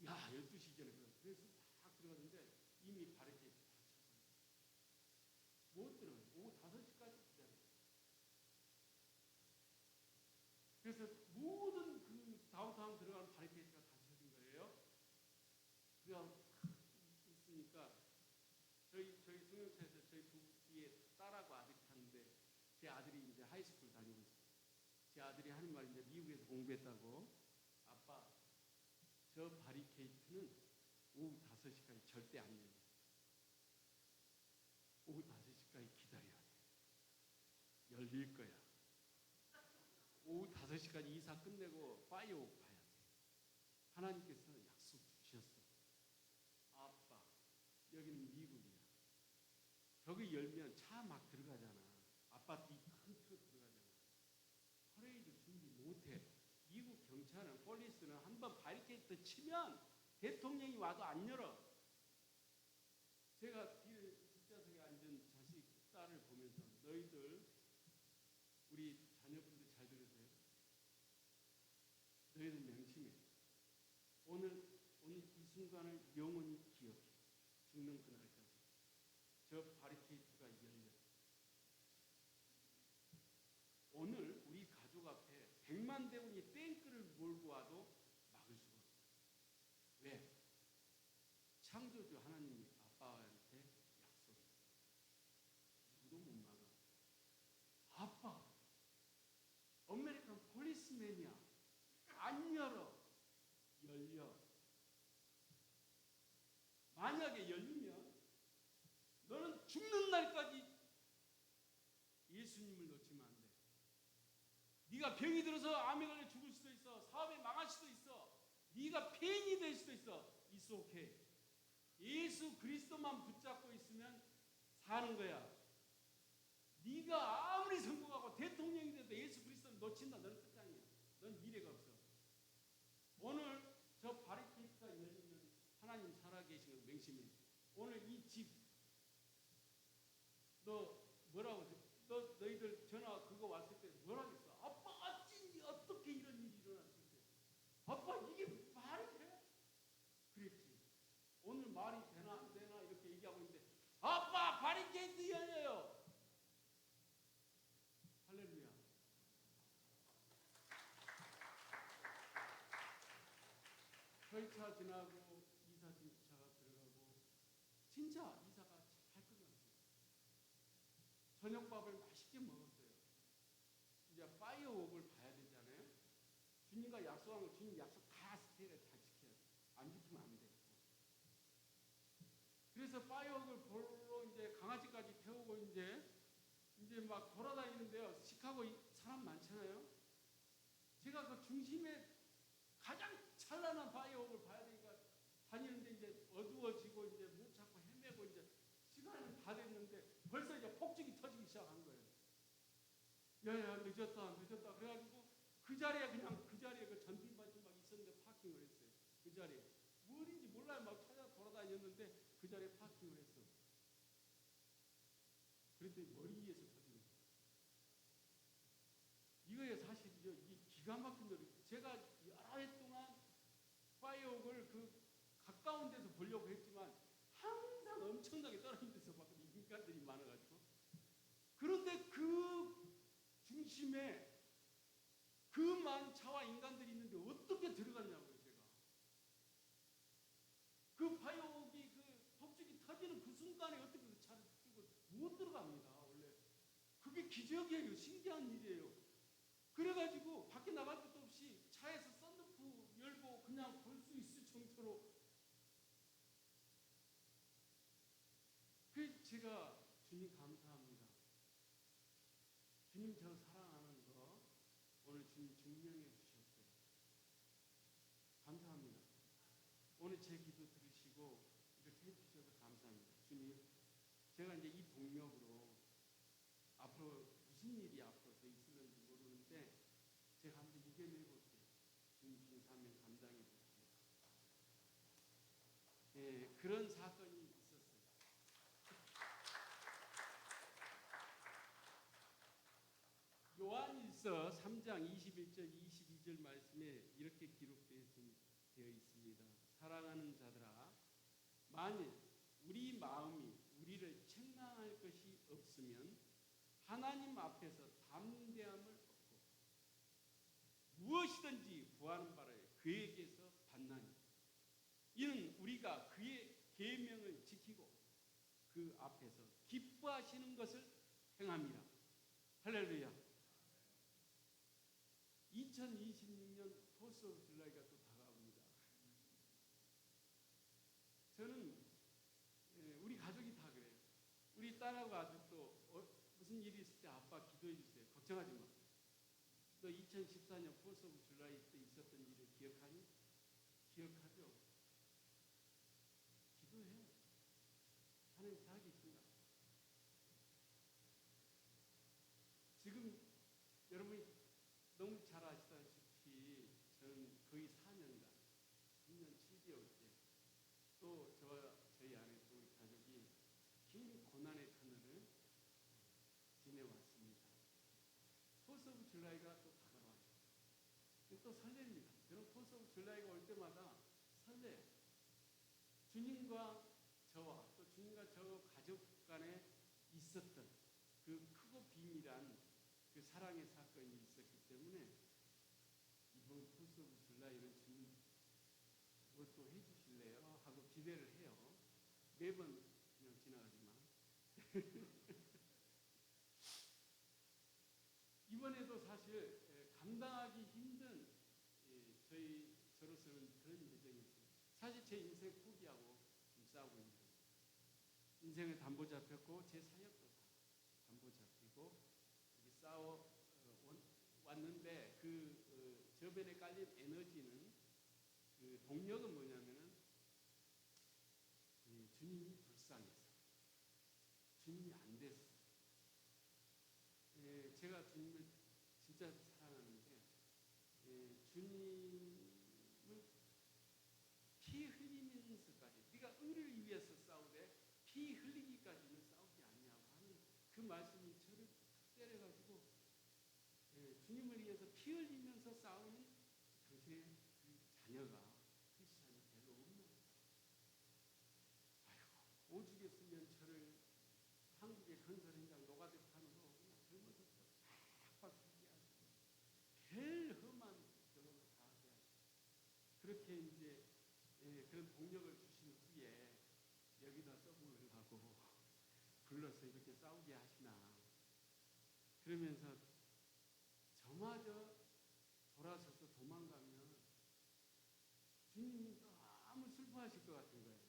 야 12시 전에 그래서 딱 들어갔는데 이미 바리케이트 다 쳐서 못 들어가요. 오후 5시까지 기다려요. 그래서 모든 그 다운타운 들어가는 바리케이트 제 아들이 이제 하이스쿨 다니고 있어요. 제 아들이 하는 말이 이제 미국에서 공부했다고. 아빠, 저 바리케이트는 오후 5시까지 절대 안 열려. 오후 5시까지 기다려야 돼. 열릴 거야. 오후 5시까지 이사 끝내고 파이어웍 봐야 돼. 하나님께서 약속 주셨어. 아빠, 여기는 미국이야. 벽을 열면 차 막 들어가잖아. 아파트 큰 트럭 들어가잖아. 퍼레이드 준비 못해. 미국 경찰은, 폴리스는 한번 바리케이트 치면 대통령이 와도 안 열어. 제가 뒤에 뒷좌석에 앉은 자식, 딸을 보면서 너희들, 우리 자녀분들 잘 들으세요. 너희들 명심해. 오늘 이 순간을 영원히 기억해. 죽는 그날까지. 저 바리케이트가 열려. 오늘 우리 가족 앞에 100만 대군이 탱크를 몰고 와도 막을 수가 없어. 왜? 창조주 하나님이 아빠한테 약속했어. 누구도 못 막아. 아빠, 아메리칸 폴리스맨이야. 안 열어. 열려. 만약에 열리면 너는 죽는 날까지 예수님을 놓치면 안 돼. 네가 병이 들어서 암에 걸려 죽을 수도 있어. 사업에 망할 수도 있어. 네가 폐인이 될 수도 있어. It's okay. 예수 그리스도만 붙잡고 있으면 사는 거야. 네가 아무리 성공하고 대통령이 돼도 예수 그리스도를 놓친다. 너는 끝장이야. 넌 미래가 없어. 오늘 저 바리케이트가 열리면 하나님 살아계신 걸 맹심해. 오늘 이 집, 너희들 전화 그거 왔을 때 뭐라 그랬어? 아빠 어떻게 이런 일이 일어났을까? 아빠 이게 말이 돼? 그랬지. 오늘 말이 되나 안 되나 이렇게 얘기하고 있는데 아빠 바리케이트 열려요. 할렐루야. 절차 지나고 이사 진차가 들어가고 진짜 이사가 잘 끝났어요. 저녁밥을 맛있게 먹었어요. 이제 파이어웍을 봐야 되잖아요. 주님과 약속한 거 주님 약속 다 스테이를 다 지켜야 돼. 안 지키면 안 돼. 그래서 파이어웍을 보러 이제 강아지까지 태우고 이제 막 돌아다니는데요. 시카고 사람 많잖아요. 제가 그 중심에 가장 찬란한 파이어웍을 봐야 되니까 다니는데 이제 어두워지고 이제 못 찾고 헤매고 이제 시간은 다 됐는데 벌써 이제 폭죽이 터지기 시작한 거예요. 야야 늦었다. 그래가지고 그 자리에 그 전등반지 막 있었는데 파킹을 했어요. 그 자리에 뭐인지 몰라요. 막 찾아 돌아다녔는데 그 자리에 파킹을 했어. 그랬더니 머리 위에서 터지는 거예요. 이거에 사실이죠. 이 기가 막힌 노래. 제가 여러 해 동안 파이어웍을 그 가까운 데서 보려고 했지만 항상 엄청나게 떨어진 데서 막 인간들이 많아가지고 그런데 그 중심에 그 많은 차와 인간들이 있는데 어떻게 들어갔냐고요. 제가 그 파이어웍이 그 폭죽이 터지는 그 순간에 어떻게 그 차를 끼고 못 들어갑니다. 원래 그게 기적이에요. 신기한 일이에요. 그래가지고 밖에 나갈 것도 없이 차에서 썬루프 열고 그냥 볼 수 있을 정도로 그 제가 주님 감사합니다. 주님 저 사랑하는 거 오늘 주님 증명해 주셨어요. 감사합니다. 오늘 제 기도 들으시고 이렇게 해주셔서 감사합니다. 주님, 제가 이제 이 동력으로 앞으로 무슨 일이 앞으로 더 있을는지 모르는데 제가 한번 이겨내볼게요. 주님 주신 사명 감당해 볼게요. 예, 그런 사건이 있었어요. 요한일서 3장 21절 22절 말씀에 이렇게 기록되어 있습니다. 사랑하는 자들아, 만일 우리 마음이 우리를 책망할 것이 없으면 하나님 앞에서 담대함을 얻고 무엇이든지 구하는 바를 그에게서 받나니 이는 우리가 그의 계명을 지키고 그 앞에서 기뻐하시는 것을 행함이라. 할렐루야. 2026년 포스 오브 줄라이가 또 다가옵니다. 저는 우리 가족이 다 그래요. 우리 딸하고 아직도 무슨 일이 있을 때 아빠 기도해 주세요. 걱정하지 마. 너 2014년 포스 오브 줄라이 때 있었던 일을 기억하니? 기억하죠? 기도해. 하나님 살아계신다. 지금 여러분이 너무 잘 아시다시피 저는 거의 4년간 3년 7개월 때 또 저희 아내 또 우리 가족이 긴 고난의 터널을 지내왔습니다. 포스 오브 줄라이가 또 다가와요. 또 설렙니다. 저는 포스 오브 줄라이가 올 때마다 설레요. 주님과 저와 또 주님과 저 가족 간에 있었던 그 크고 비밀한 그 사랑의 사건이 있었기 때문에 이번 포스 오브 줄라이는 주님 뭐 또 해주실래요? 하고 기대를 해요. 매번 그냥 지나가지만 이번에도 사실 감당하기 힘든 저로서는 그런 여정이 있어요. 사실 제 인생 포기하고 지금 싸우고 있는 거예요. 인생을 담보 잡혔고 제 사역도 다 담보 잡히고 이렇게 싸워 왔는데 그 저변에 깔린 에너지는 그 동력은 뭐냐면은 주님이 불쌍해서 주님이 안 됐어. 제가 주님을 진짜 사랑하는데 주님을 피 흘리면서까지 네가 의를 위해서 싸우되 피 흘리기까지는 싸우지 않냐고 하는 그 말씀이 저를 탁 때려가지고 주님을 위해서 피 흘리면서 싸우는 당신의 그 자녀가 크리스찬이 별로 없나 보다. 아이고 오죽했으면 저를 한국의 건설 현장 노가대판으로 그냥 젊어서부터 팍팍 준비하시고 별 험한 경험을 다 하게 하시고 그렇게 이제 그런 동력을 주신 후에 여기다 써보려고 불러서 이렇게 싸우게 하시나 그러면서 저마저 돌아서서 도망가면 주님이 너무 슬퍼하실 것 같은 거예요.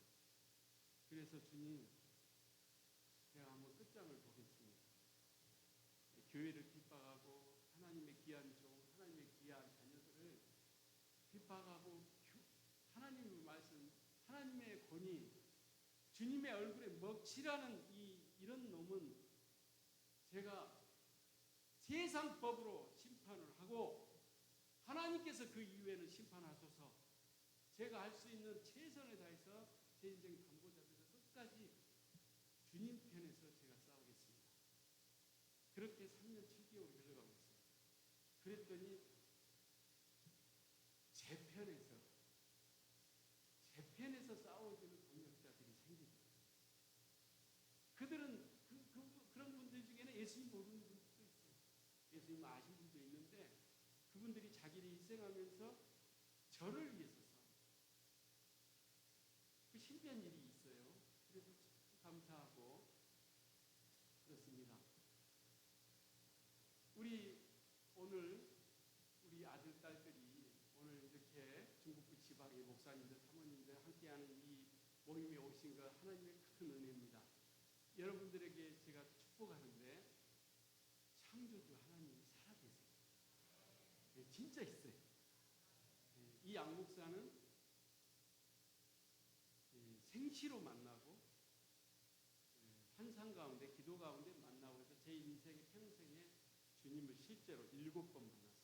그래서 주님 제가 한번 끝장을 보겠습니다. 교회를 핍박하고 하나님의 귀한 종, 하나님의 귀한 자녀들을 핍박하고 하나님의 말씀, 하나님의 권위, 주님의 얼굴에 먹칠하는 이런 놈은 제가 세상 법으로 심판을 하고 하나님께서 그 이후에는 심판하소서. 제가 할 수 있는 최선을 다해서 제 인생 담보잡에서 끝까지 주님 편에서 제가 싸우겠습니다. 그렇게 3년 7개월이 흘러가고 있어요. 그랬더니 제 편에서 싸워주는 동력자들이 생기더라고요. 그들은 그런 분들 중에는 예수님 모르는 분들도 있어요. 예수님 아신 분도 있는데 그분들이 자기를 희생하면서 저를 위해서 싸워요. 그 신비한 일이 있어요. 그래서 참 감사하고 그렇습니다. 오늘 우리 아들, 딸들이 오늘 이렇게 중국부 지방의 목사님들, 사모님들 함께하는 이 모임에 오신 것 하나님의 큰 은혜입니다. 여러분들에게 제가 축복하는데 창조주 하나님이 살아계세요. 진짜 있어요. 이 양 목사는 생시로 만나고 환상 가운데 기도 가운데 만나고 해서 제 인생의 평생에 주님을 실제로 7번 만났습니다.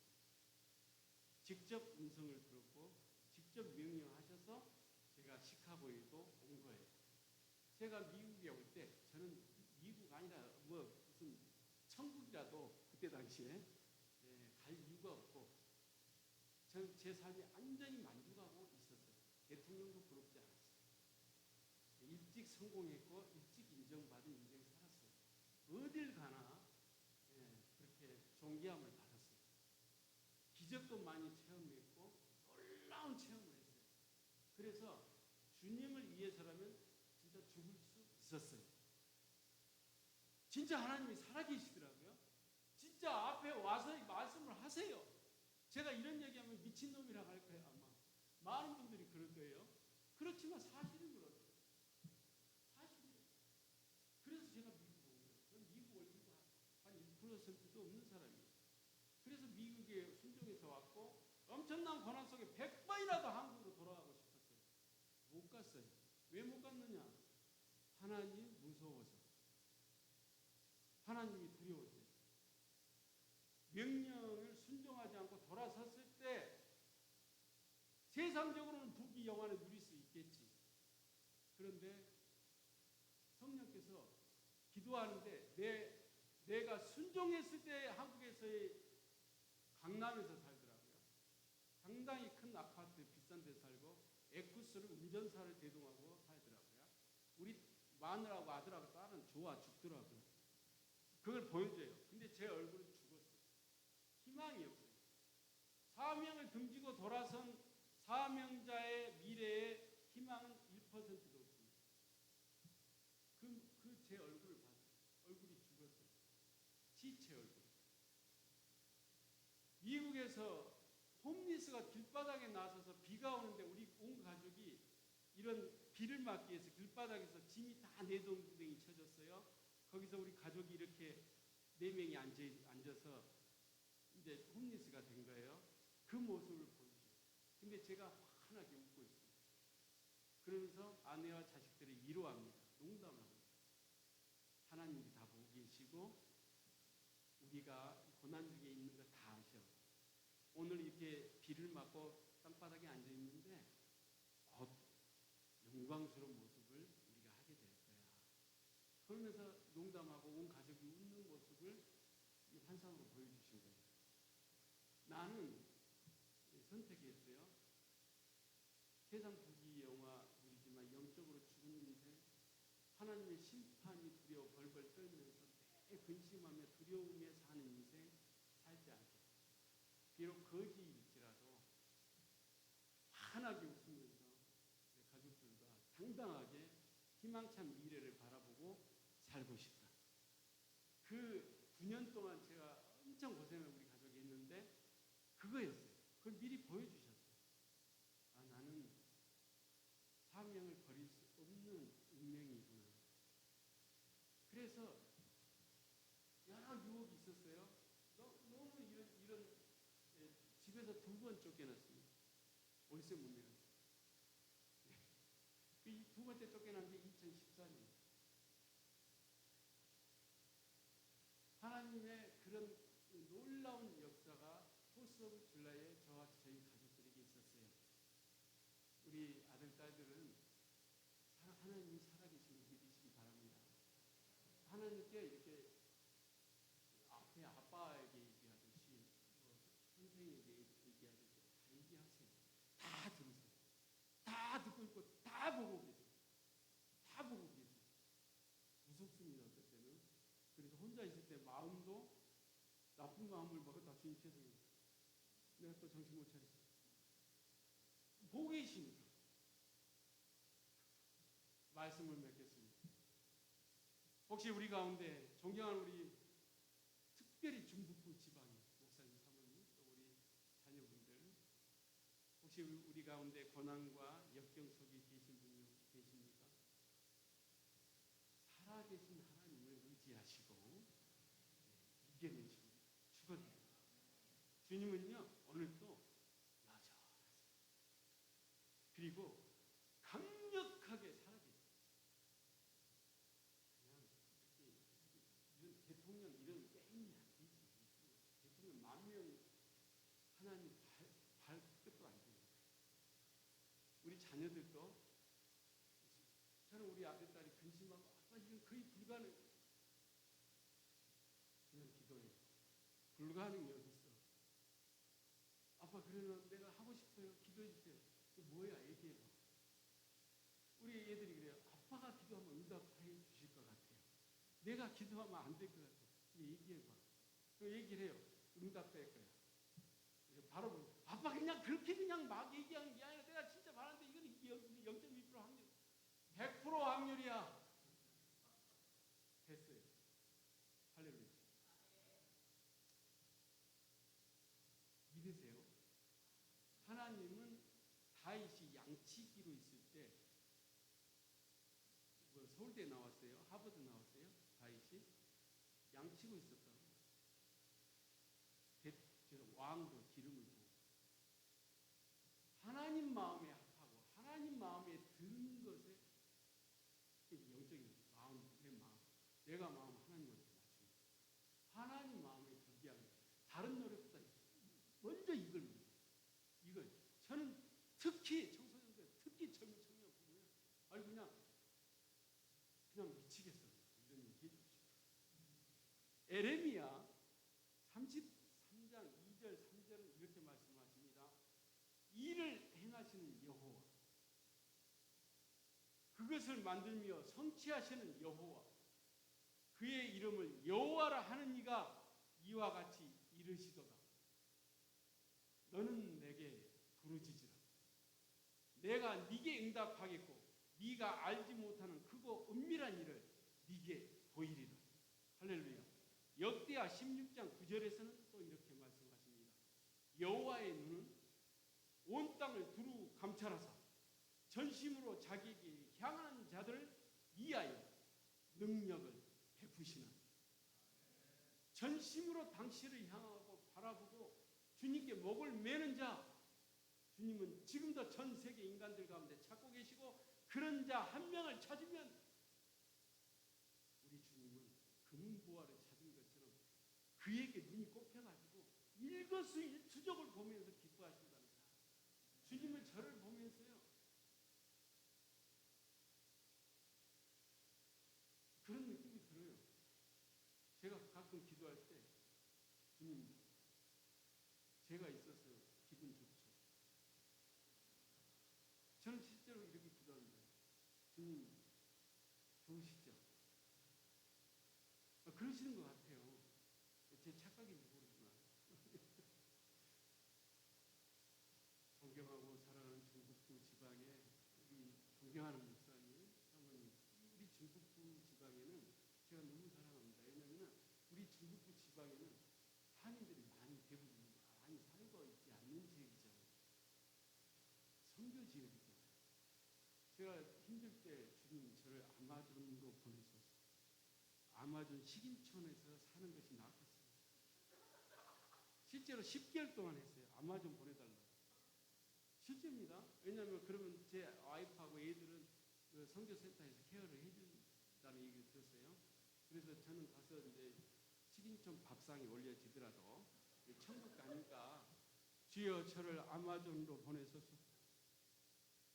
직접 음성을 들었고 직접 명령하셔서 제가 시카고에도 온 거예요. 제가 미국에 올 때 저는 미국 아니라 뭐 무슨 천국이라도 그때 당시에 갈 이유가 없고 저는 제 삶에 완전히 만족하고 있었어요. 대통령도 부럽지 않았어요. 일찍 성공했고 일찍 인정받은 인생 살았어요. 어딜 가나 그렇게 존귀함을 받았어요. 기적도 많이 체험했고 놀라운 체험을 했어요. 그래서 주님을 위해서라면 진짜 죽을 수 있었어요. 진짜 하나님이 살아계시더라고요. 진짜 앞에 와서 말씀을 하세요. 제가 이런 얘기하면 미친놈이라고 할 거예요. 아마 많은 분들이 그럴 거예요. 그렇지만 사실은 그렇죠. 사실이에요. 그래서 제가 미국 온 거예요. 저는 미국 올 이유가 한 1%도 없는 사람이에요. 그래서 미국에 순종해서 왔고 엄청난 고난 속에 100번이라도 한국으로 돌아가고 싶었어요. 못 갔어요. 왜 못 갔느냐? 하나님 무서워서. 하나님이 두려워서. 명령을 순종하지 않고 돌아섰을 때 세상적으로는 부귀 영화를 누릴 수 있겠지. 그런데 성령께서 기도하는데 내가 순종했을 때 한국에서의 강남에서 살더라고요. 상당히 큰 아파트 비싼 데 살고 에쿠스를 운전사를 대동하고 살더라고요. 우리 마누라하고 아들하고 딸은 좋아 죽더라고요. 그걸 보여줘요. 근데 제 얼굴은 죽었어요. 희망이 없어요. 사명을 등지고 돌아선 사명자의 미래에 희망은 1%도 없습니다. 제 얼굴을 봤어요. 얼굴이 죽었어요. 지체 얼굴. 미국에서 홈리스가 길바닥에 나서서 비가 오는데 우리 온 가족이 이런 비를 막기 위해서 길바닥에서 짐이 다 내동댕이 쳐졌어요. 거기서 우리 가족이 이렇게 4명이 앉아서 이제 홈리스가 된 거예요. 그 모습을 보여줘요. 근데 제가 환하게 웃고 있습니다. 그러면서 아내와 자식들을 위로합니다. 농담합니다. 하나님이 다 보고 계시고 우리가 고난 중에 있는 거 다 아셔. 오늘 이렇게 비를 맞고 땅바닥에 앉아 있는데 곧 영광스러운 모습을 우리가 하게 될 거야. 그러면서 농담하고 온 가족이 웃는 모습을 이 환상으로 보여주신 거예요. 나는 선택했어요. 세상 부귀 영화 누리지만 영적으로 죽은 인생, 하나님의 심판이 두려워 벌벌 떨면서 매 근심하며 두려움에 사는 인생 살지 않겠다. 비록 거지일지라도 환하게 웃으면서 내 가족들과 당당하게 희망찬 미래를 바라보고 살고 싶다. 그 9년 동안 제가 엄청 고생을 우리 가족이 했는데 그거였어요. 그걸 미리 보여주셨어요. 아, 나는 사명을 버릴 수 없는 운명이구나. 그래서 여러 유혹이 있었어요. 너무 이런 집에서 2번 쫓겨났습니다. 월세 못 내갔어요. 그 2번째 쫓겨난 게 2014년. 하나님의 그런 놀라운 역사가 포스 오브 줄라이에 저와 저희 가족들에게 있었어요. 우리 아들, 딸들은 하나님이 살아계신 걸 믿으시기 바랍니다. 하나님께 이렇게 앞에 아빠에게 얘기하듯이 선생에게 얘기하듯이 다 얘기하세요. 다 들으세요. 다 듣고 있고 다 보고 계세요. 다 보고 계세요. 무섭습니다. 어떨 때는. 그래서 혼자 있을 때 마음도 나쁜 마음을 먹었다 주님 죄송해요. 내가 또 정신 못 차렸어. 보고 계시니까 말씀을 맺겠습니다. 혹시 우리 가운데 존경하는 우리 특별히 중북부 지방의 목사님, 사모님, 또 우리 자녀분들 혹시 우리 가운데 고난과 역경 속에 계신 분이 혹시 계십니까? 살아계신 하나님을 의지하시고 이겨내시고 죽어내요. 주님은요 오늘도 여전하세요. 그리고 강력하게 살아계세요. 그냥 이런 대통령 이런 게임이 안 되지. 대통령 10,000명 하나님 발끝도 안 됩니다. 우리 자녀들도 저는 우리 아들 딸이 근심하고 아빠 이건 거의 불가능. 그냥 기도해. 불가능이 어디 있어? 아빠 그러면 내가 하고 싶어요. 기도해 주세요. 뭐야 얘기해봐. 우리 애들이 그래요. 아빠가 기도하면 응답해 주실 것 같아요. 내가 기도하면 안 될 것 같아요. 얘기해봐. 그 얘기를 해요. 응답될 거야. 바로 아빠 그냥 그렇게 그냥 막 얘기하는 게 아니라 내가 진짜 바라는데 이거는 0.2% 확률 100% 확률이야. 됐어요. 할렐루야. 그 서울대 나왔어요. 하버드 나왔어요. 다윗이 양치고 있었다고. 왕도 기름을 부어. 하나님 마음에 합하고 하나님 마음에 드는 것에 영적인 마음, 내가 마음 하나님한테 맞춥니다. 하나님 마음에 들게 하는 다른 노래보다 먼저 이걸 저는 특히 청소년들, 특히 젊은 청년 보면 아니 그냥 미치겠어요. 이런 얘기 해주시고 에레미야 33장 2절 3절은 이렇게 말씀하십니다. 이를 행하시는 여호와, 그것을 만들며 성취하시는 여호와, 그의 이름을 여호와라 하는 이가 이와 같이 이르시도다. 너는 내게 부르짖으라. 내가 네게 응답하겠고 네가 알지 못하는 크고 은밀한 일을 네게 보이리라. 할렐루야. 역대하 16장 9절에서는 또 이렇게 말씀하십니다. 여호와의 눈은 온 땅을 두루 감찰하사 전심으로 자기에게 향하는 자들을 위하여 능력을 베푸시나. 전심으로 당신을 향하고 바라보고 주님께 목을 매는 자, 주님은 지금도 전 세계 인간들 가운데 찾고 계시고 그런 자 한 명을 찾으면 우리 주님은 금은보화를 찾은 것처럼 그에게 눈이 꼽혀가지고 일거수일투족을 보면서 기뻐하신다는 거예요. 주님은 저를 보면서요 그런 느낌이 들어요. 제가 가끔 기도할 때 주님 제가 있어서 기분 좋죠. 저는 실제로 이렇게 기도합니다. 주님 좋으시죠? 그러시는 것 같아요. 제 착각인지 모르지만 존경하고 사랑하는 중북부 지방에 우리 존경하는 목사님, 사모님, 우리 중북부 지방에는 제가 너무 사랑합니다. 왜냐하면 우리 중북부 지방에는 한인들이 대부분 많이 살고 있지 않는 지역이잖아요. 선교 지역이잖아요. 제가 힘들 때 주님 저를 아마존으로 보내셔서 아마존 식인촌에서 사는 것이 나았어요. 실제로 10개월 동안 했어요. 아마존 보내달라고. 실제입니다. 왜냐하면 그러면 제 와이프하고 애들은 그 선교센터에서 케어를 해준다는 얘기를 들었어요. 그래서 저는 가서 이제 식인촌 밥상이 올려지더라도 천국 가니까 주여 저를 아마존으로 보내소서.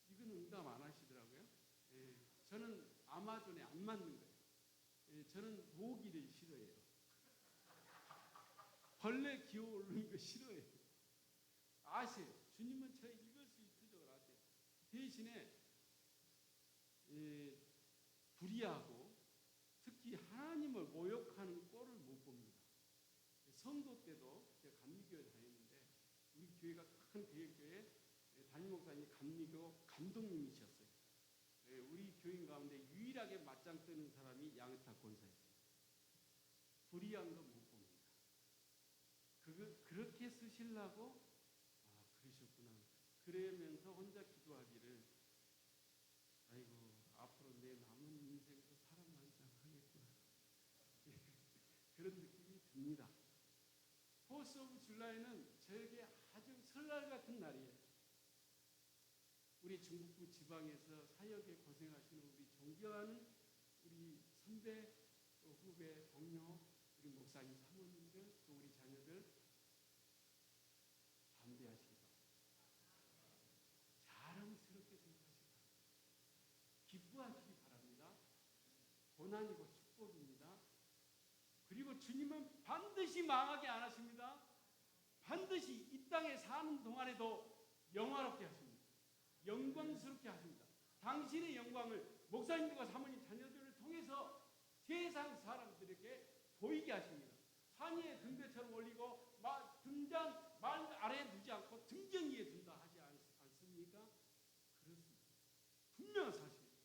이건 응답 안 하시더라고요. 예, 저는 아마존에 안 맞는 거예요. 예, 저는 모기를 싫어해요. 벌레 기어오르는 거 싫어해요. 아세요? 주님은 저 일거수일투족을 아세요. 대신에 불의하고 특히 하나님을 모욕하는 꼴을 못 봅니다. 성도 때도 제가 감리교회 다녔는데 우리 교회가 큰 대교회 담임 목사님이 감리교 감독님이셨어요. 우리 교인 가운데 유일하게 맞짱 뜨는 사람이 양의탁 권사였어요. 불의한 거 못 봅니다. 그렇게 쓰시려고 그러셨구나. 그러면서 혼자 기도하기를 아이고 앞으로 내 남은 인생도 사람만장 하겠구나. 그런 느낌이 듭니다. 4th of July는 저에게 아주 설날 같은 날이에요. 우리 중북부 지방에서 사역에 고생하시는 우리 존경하는 우리 선배, 또 후배, 동료, 우리 목사님, 사모님들, 또 우리 자녀들 담대하시기 바랍니다. 자랑스럽게 생각하시기 바랍니다. 기뻐하시기 바랍니다. 고난이고 축복입니다. 그리고 주님은 반드시 망하게 안 하십니다. 반드시 이 땅에 사는 동안에도 영화롭게 하십니다. 영광스럽게 하십니다. 당신의 영광을 목사님들과 사모님 자녀들을 통해서 세상 사람들에게 보이게 하십니다. 산 위에 등대처럼 올리고 등잔 말 아래에 두지 않고 등경 위에 둔다 하지 않습니까? 그렇습니다. 분명한 사실입니다.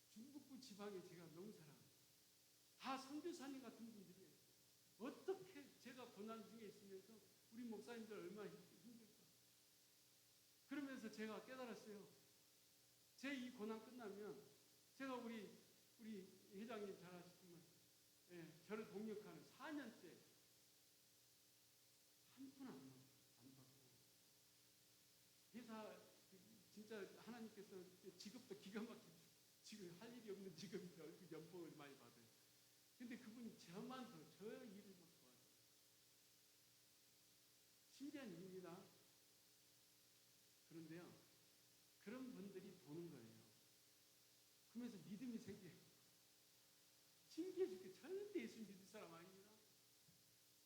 중북부 지방에 제가 너무 사랑합니다. 다 선교사님 같은 분들이에요. 어떻게 제가 고난 중에 있으면서 우리 목사님들 얼마나 힘들까. 그러면서 제가 깨달았어요. 제 이 고난 끝나면 제가 우리 회장님 잘 아시지만 저를 동역하는 4년째 한 푼 안 받고 회사 진짜 하나님께서 직업도 기가 막히게 지금 할 일이 없는 직업이라 그 연봉을 많이 받아요. 근데 그분이 저만 더 저 일을 못 도와줘요. 신기한 일입니다. 그런데요, 그런 분들이 보는 거예요. 그러면서 믿음이 생겨요. 신기해 죽게 절대 예수 믿을 사람 아닙니다.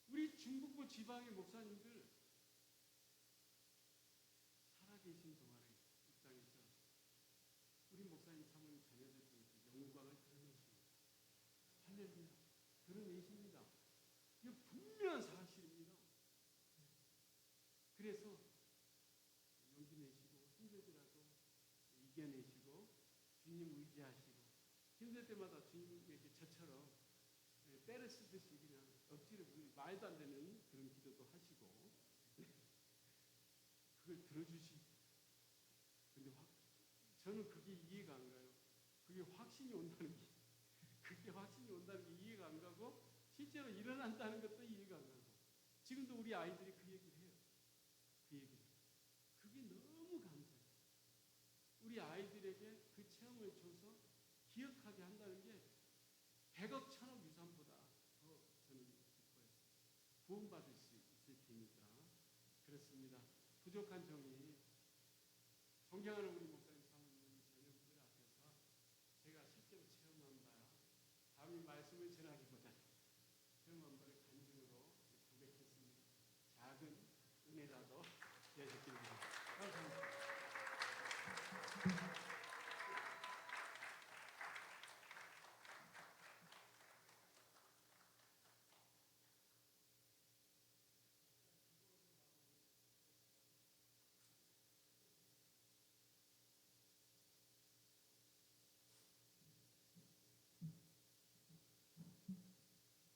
우리 중북부 지방의 목사님들 살아계신 동안에 이 땅에서 우리 목사님 사모님 자녀들 중에서 영광을 드러내십니다. 할렐루야. 드러내십니다. 이거 분명한 사실입니다. 그래서 용기 내시고 힘들더라도 이겨내시고 주님 의지하시고 힘들 때마다 주님에게 저처럼 때를 쓰듯이 그냥 억지로 말도 안 되는 그런 기도도 하시고 그걸 들어주시고 근데 저는 그게 이해가 안 가요. 그게 확신이 온다는 게 이해가 안 가고 실제로 일어난다는 것도 이해가 안 가고 지금도 우리 아이들이 그 얘기를 해요. 그 얘기를. 그게 너무 감사해요. 우리 아이들에게 그 체험을 줘서 기억하게 한다는 게 100억, 1000억 유산보다 더 저는 기뻐요. 구원받을 수 있을 테니까. 그렇습니다. 부족한 정의 존경하는 우리 목사님 사모님 자녀분들 앞에서 제가 실제로 체험한 바야 감히 말씀을 전하기보다 체험한 바를 간증으로 고백했습니다. 작은 은혜라도 되셨길 바랍니다.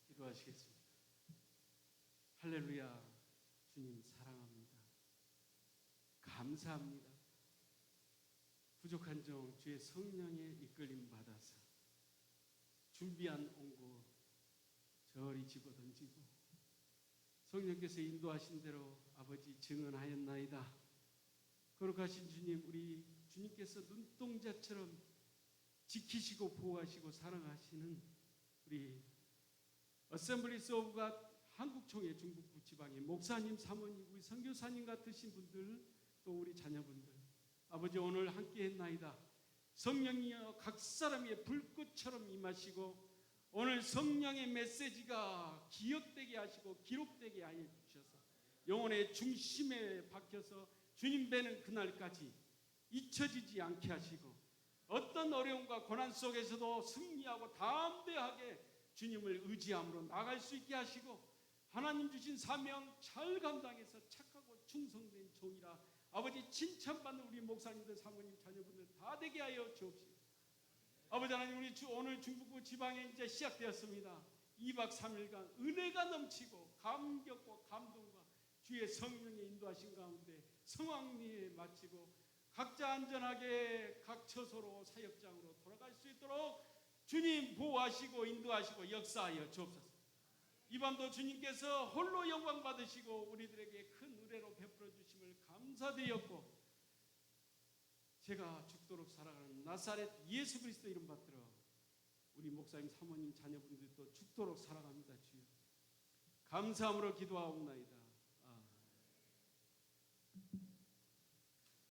기도하시겠습니다. 할렐루야. 주님 사랑합니다. 감사합니다. 부족한 종 주의 성령의 이끌림 받아서 준비한 온고 저리 집어던지고 성령께서 인도하신 대로 아버지 증언하였나이다. 거룩하신 주님, 우리 주님께서 눈동자처럼 지키시고 보호하시고 사랑하시는 우리 어셈블리스 오브 갓 한국총회 중북부 지방의 목사님, 사모님, 우리 선교사님 같으신 분들, 또 우리 자녀분들, 아버지 오늘 함께 했나이다. 성령이여 각 사람의 불꽃처럼 임하시고 오늘 성령의 메시지가 기억되게 하시고 기록되게 하여 주셔서 영혼의 중심에 박혀서 주님 뵈는 그날까지 잊혀지지 않게 하시고 어떤 어려움과 고난 속에서도 승리하고 담대하게 주님을 의지함으로 나갈 수 있게 하시고 하나님 주신 사명 잘 감당해서 착하고 충성된 종이라 아버지 칭찬받는 우리 목사님들, 사모님, 자녀분들 다 되게 하여 주옵시고 아버지 하나님, 우리 오늘 중북부 지방에 이제 시작되었습니다. 2박 3일간 은혜가 넘치고 감격과 감동과 주의 성령의 인도하신 가운데 성황리에 마치고 각자 안전하게 각 처소로 사역장으로 돌아갈 수 있도록 주님 보호하시고 인도하시고 역사하여 주옵소서. 이 밤도 주님께서 홀로 영광 받으시고 우리들에게 큰 은혜로 베풀어 주심을 감사드렸고 제가 죽도록 살아가는 나사렛 예수 그리스도 이름 받들어 우리 목사님, 사모님, 자녀분들도 죽도록 살아갑니다. 주여 감사함으로 기도하옵나이다. 아멘.